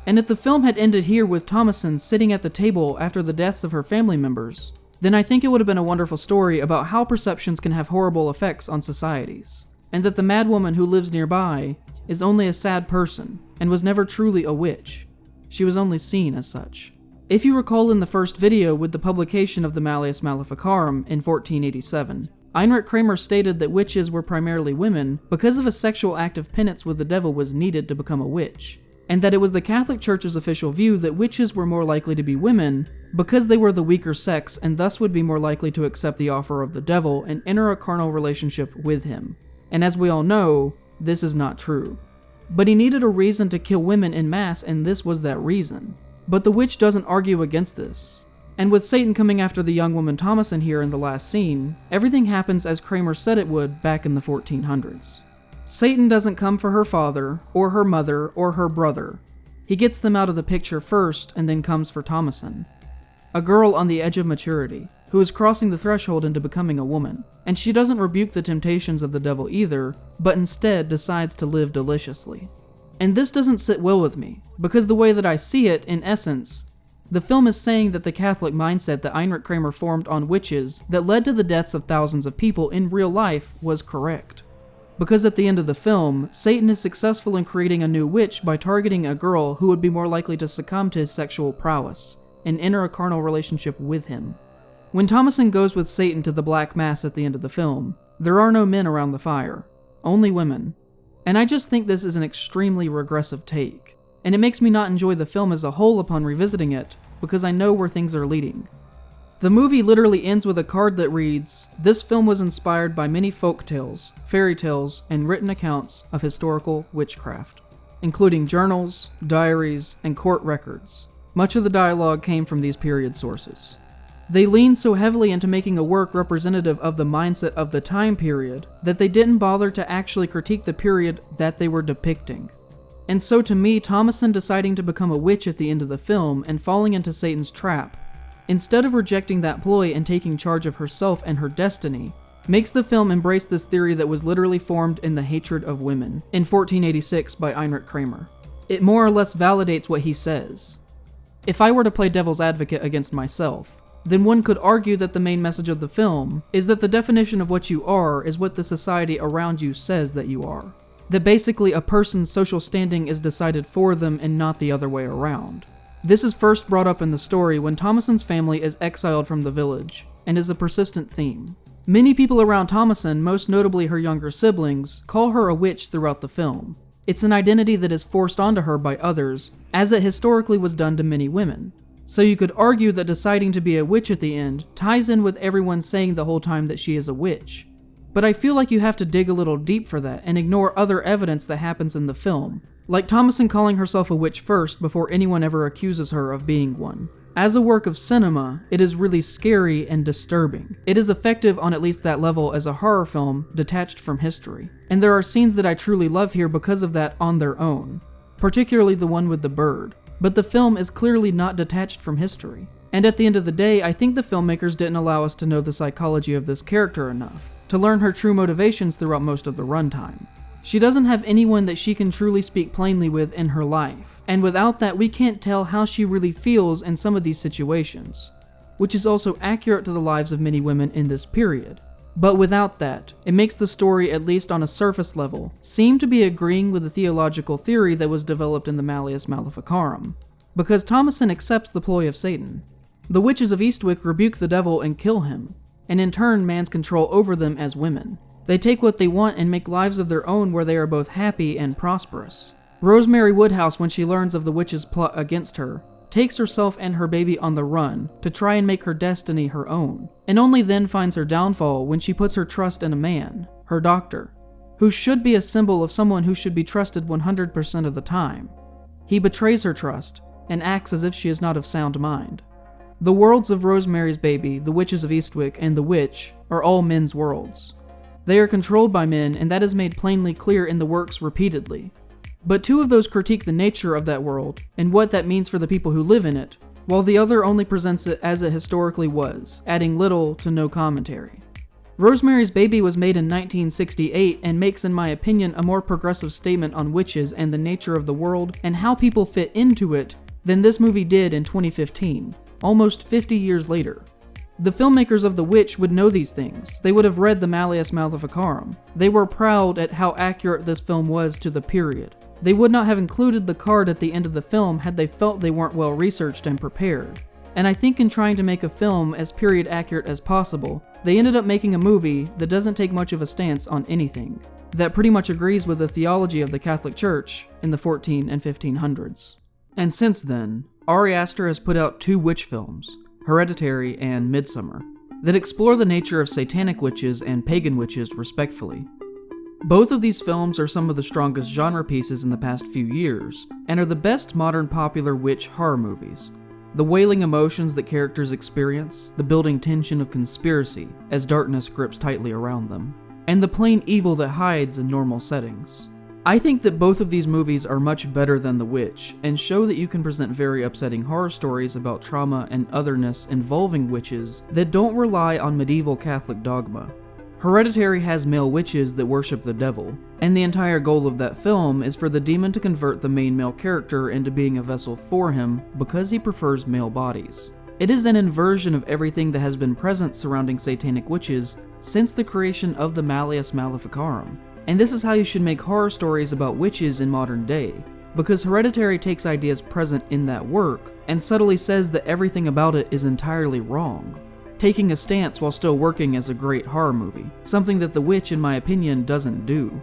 And if the film had ended here with Thomason sitting at the table after the deaths of her family members, then I think it would have been a wonderful story about how perceptions can have horrible effects on societies, and that the mad woman who lives nearby is only a sad person and was never truly a witch. She was only seen as such. If you recall in the first video with the publication of the Malleus Maleficarum in 1487, Heinrich Kramer stated that witches were primarily women because of a sexual act of penance with the devil was needed to become a witch, and that it was the Catholic Church's official view that witches were more likely to be women because they were the weaker sex and thus would be more likely to accept the offer of the devil and enter a carnal relationship with him. And as we all know, this is not true. But he needed a reason to kill women en masse, and this was that reason. But the witch doesn't argue against this. And with Satan coming after the young woman Thomason here in the last scene, everything happens as Kramer said it would back in the 1400s. Satan doesn't come for her father, or her mother, or her brother. He gets them out of the picture first and then comes for Thomason, a girl on the edge of maturity, who is crossing the threshold into becoming a woman. And she doesn't rebuke the temptations of the devil either, but instead decides to live deliciously. And this doesn't sit well with me, because the way that I see it, in essence, the film is saying that the Catholic mindset that Heinrich Kramer formed on witches that led to the deaths of thousands of people in real life was correct. Because at the end of the film, Satan is successful in creating a new witch by targeting a girl who would be more likely to succumb to his sexual prowess and enter a carnal relationship with him. When Thomason goes with Satan to the Black Mass at the end of the film, there are no men around the fire, only women. And I just think this is an extremely regressive take, and it makes me not enjoy the film as a whole upon revisiting it, because I know where things are leading. The movie literally ends with a card that reads, "This film was inspired by many folk tales, fairy tales, and written accounts of historical witchcraft, including journals, diaries, and court records. Much of the dialogue came from these period sources." They leaned so heavily into making a work representative of the mindset of the time period that they didn't bother to actually critique the period that they were depicting. And so to me, Thomason deciding to become a witch at the end of the film and falling into Satan's trap, instead of rejecting that ploy and taking charge of herself and her destiny, makes the film embrace this theory that was literally formed in The Hatred of Women in 1486 by Heinrich Kramer. It more or less validates what he says. If I were to play devil's advocate against myself, then one could argue that the main message of the film is that the definition of what you are is what the society around you says that you are. That basically a person's social standing is decided for them and not the other way around. This is first brought up in the story when Thomason's family is exiled from the village, and is a persistent theme. Many people around Thomason, most notably her younger siblings, call her a witch throughout the film. It's an identity that is forced onto her by others, as it historically was done to many women. So you could argue that deciding to be a witch at the end ties in with everyone saying the whole time that she is a witch. But I feel like you have to dig a little deep for that and ignore other evidence that happens in the film, like Thomason calling herself a witch first before anyone ever accuses her of being one. As a work of cinema, it is really scary and disturbing. It is effective on at least that level as a horror film detached from history. And there are scenes that I truly love here because of that on their own, particularly the one with the bird. But the film is clearly not detached from history. And at the end of the day, I think the filmmakers didn't allow us to know the psychology of this character enough, to learn her true motivations throughout most of the runtime. She doesn't have anyone that she can truly speak plainly with in her life, and without that we can't tell how she really feels in some of these situations, which is also accurate to the lives of many women in this period. But without that, it makes the story, at least on a surface level, seem to be agreeing with the theological theory that was developed in the Malleus Maleficarum, because Thomasin accepts the ploy of Satan. The witches of Eastwick rebuke the devil and kill him, and in turn man's control over them as women. They take what they want and make lives of their own where they are both happy and prosperous. Rosemary Woodhouse, when she learns of the witches' plot against her, takes herself and her baby on the run to try and make her destiny her own, and only then finds her downfall when she puts her trust in a man, her doctor, who should be a symbol of someone who should be trusted 100% of the time. He betrays her trust and acts as if she is not of sound mind. The worlds of Rosemary's Baby, the Witches of Eastwick, and The Witch are all men's worlds. They are controlled by men, and that is made plainly clear in the works repeatedly. But two of those critique the nature of that world and what that means for the people who live in it, while the other only presents it as it historically was, adding little to no commentary. Rosemary's Baby was made in 1968 and makes, in my opinion, a more progressive statement on witches and the nature of the world and how people fit into it than this movie did in 2015, almost 50 years later. The filmmakers of The Witch would know these things. They would have read the Malleus Maleficarum. They were proud at how accurate this film was to the period. They would not have included the card at the end of the film had they felt they weren't well researched and prepared. And I think in trying to make a film as period accurate as possible, they ended up making a movie that doesn't take much of a stance on anything, that pretty much agrees with the theology of the Catholic Church in the 14 and 1500s. And since then, Ari Aster has put out 2 witch films, Hereditary and Midsummer, that explore the nature of satanic witches and pagan witches respectfully. Both of these films are some of the strongest genre pieces in the past few years, and are the best modern popular witch horror movies. The wailing emotions that characters experience, the building tension of conspiracy as darkness grips tightly around them, and the plain evil that hides in normal settings. I think that both of these movies are much better than The Witch, and show that you can present very upsetting horror stories about trauma and otherness involving witches that don't rely on medieval Catholic dogma. Hereditary has male witches that worship the devil, and the entire goal of that film is for the demon to convert the main male character into being a vessel for him because he prefers male bodies. It is an inversion of everything that has been present surrounding satanic witches since the creation of the Malleus Maleficarum. And this is how you should make horror stories about witches in modern day, because Hereditary takes ideas present in that work and subtly says that everything about it is entirely wrong, taking a stance while still working as a great horror movie, something that The Witch, in my opinion, doesn't do.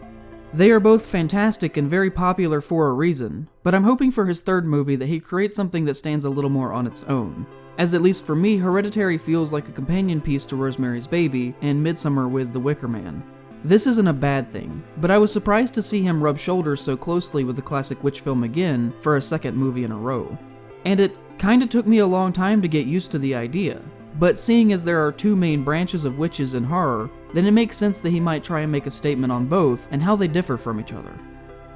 They are both fantastic and very popular for a reason, but I'm hoping for his third movie that he creates something that stands a little more on its own, as at least for me, Hereditary feels like a companion piece to Rosemary's Baby and Midsummer with The Wicker Man. This isn't a bad thing, but I was surprised to see him rub shoulders so closely with the classic witch film again for a second movie in a row. And it kinda took me a long time to get used to the idea, but seeing as there are 2 main branches of witches in horror, then it makes sense that he might try and make a statement on both and how they differ from each other.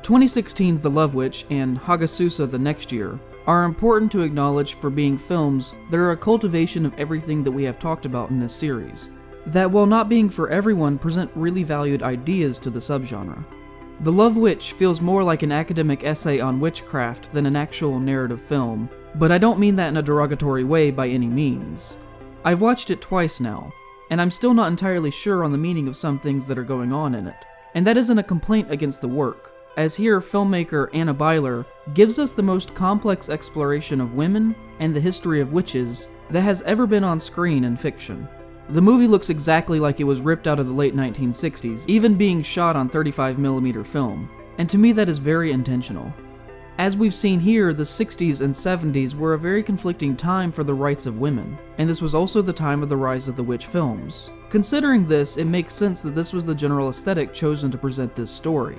2016's The Love Witch and Hagasusa the Next Year are important to acknowledge for being films that are a cultivation of everything that we have talked about in this series, that while not being for everyone present really valued ideas to the subgenre. The Love Witch feels more like an academic essay on witchcraft than an actual narrative film, but I don't mean that in a derogatory way by any means. I've watched it twice now, and I'm still not entirely sure on the meaning of some things that are going on in it, and that isn't a complaint against the work, as here filmmaker Anna Byler gives us the most complex exploration of women and the history of witches that has ever been on screen in fiction. The movie looks exactly like it was ripped out of the late 1960s, even being shot on 35mm film, and to me that is very intentional. As we've seen here, the 60s and 70s were a very conflicting time for the rights of women, and this was also the time of the rise of the witch films. Considering this, it makes sense that this was the general aesthetic chosen to present this story.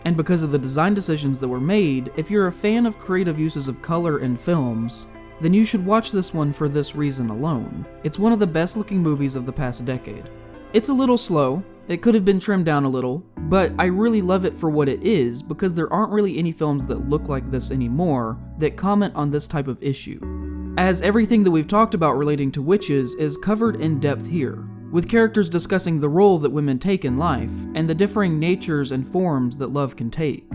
And because of the design decisions that were made, if you're a fan of creative uses of color in films, then you should watch this one for this reason alone. It's one of the best looking movies of the past decade. It's a little slow, it could have been trimmed down a little, but I really love it for what it is because there aren't really any films that look like this anymore that comment on this type of issue, as everything that we've talked about relating to witches is covered in depth here. with characters discussing the role that women take in life and the differing natures and forms that love can take.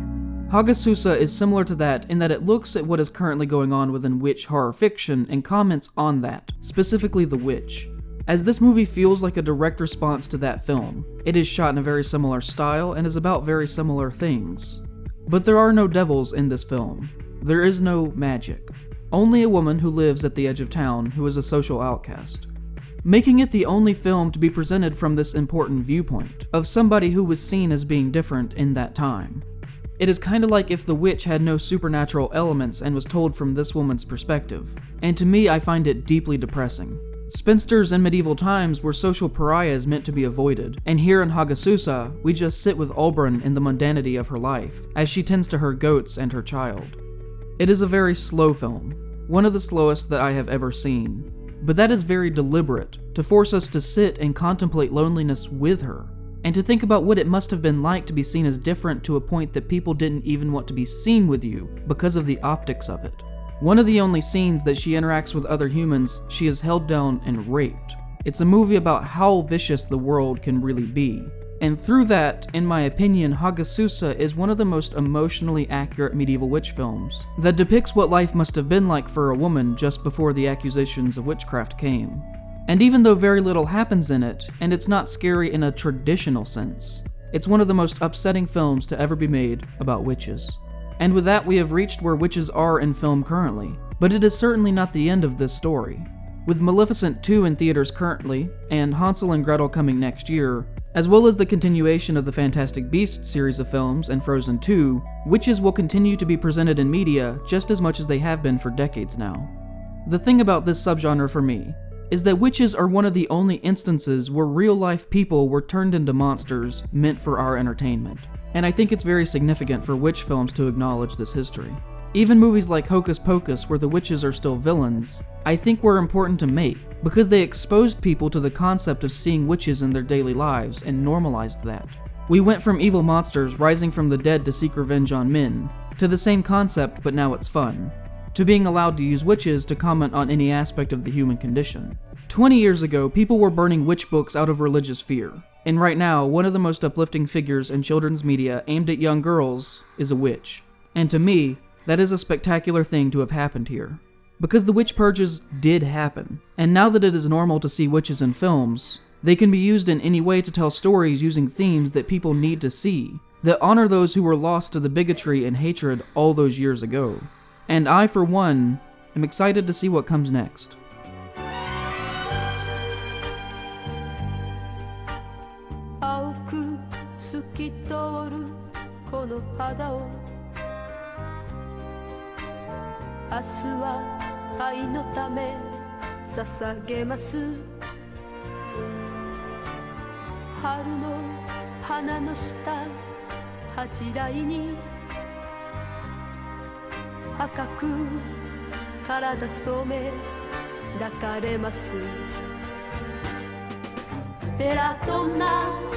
Hagasusa is similar to that in that it looks at what is currently going on within witch horror fiction and comments on that, specifically the witch. As this movie feels like a direct response to that film, it is shot in a very similar style and is about very similar things. But there are no devils in this film. There is no magic. Only a woman who lives at the edge of town who is a social outcast. Making it the only film to be presented from this important viewpoint, of somebody who was seen as being different in that time. It is kinda like if The Witch had no supernatural elements and was told from this woman's perspective, and to me I find it deeply depressing. Spinsters in medieval times were social pariahs meant to be avoided, and here in Hagasusa, we just sit with Oberon in the mundanity of her life, as she tends to her goats and her child. It is a very slow film, one of the slowest that I have ever seen, but that is very deliberate, to force us to sit and contemplate loneliness with her, and to think about what it must have been like to be seen as different to a point that people didn't even want to be seen with you because of the optics of it. One of the only scenes that she interacts with other humans, she is held down and raped. It's a movie about how vicious the world can really be. And through that, in my opinion, Hagasusa is one of the most emotionally accurate medieval witch films that depicts what life must have been like for a woman just before the accusations of witchcraft came. And even though very little happens in it, and it's not scary in a traditional sense, it's one of the most upsetting films to ever be made about witches. And with that, we have reached where witches are in film currently, but it is certainly not the end of this story. With Maleficent 2 in theaters currently, and Hansel and Gretel coming next year, as well as the continuation of the Fantastic Beasts series of films and Frozen 2, witches will continue to be presented in media just as much as they have been for decades now. The thing about this subgenre for me is that witches are one of the only instances where real-life people were turned into monsters meant for our entertainment. And I think it's very significant for witch films to acknowledge this history. Even movies like Hocus Pocus, where the witches are still villains, I think were important to make, because they exposed people to the concept of seeing witches in their daily lives and normalized that. We went from evil monsters rising from the dead to seek revenge on men, to the same concept but now it's fun, to being allowed to use witches to comment on any aspect of the human condition. 20 years ago, people were burning witch books out of religious fear, and right now, one of the most uplifting figures in children's media aimed at young girls is a witch. And to me, that is a spectacular thing to have happened here. Because the witch purges did happen, and now that it is normal to see witches in films, they can be used in any way to tell stories using themes that people need to see, that honor those who were lost to the bigotry and hatred all those years ago. And I, for one, am excited to see what comes next. Belladonna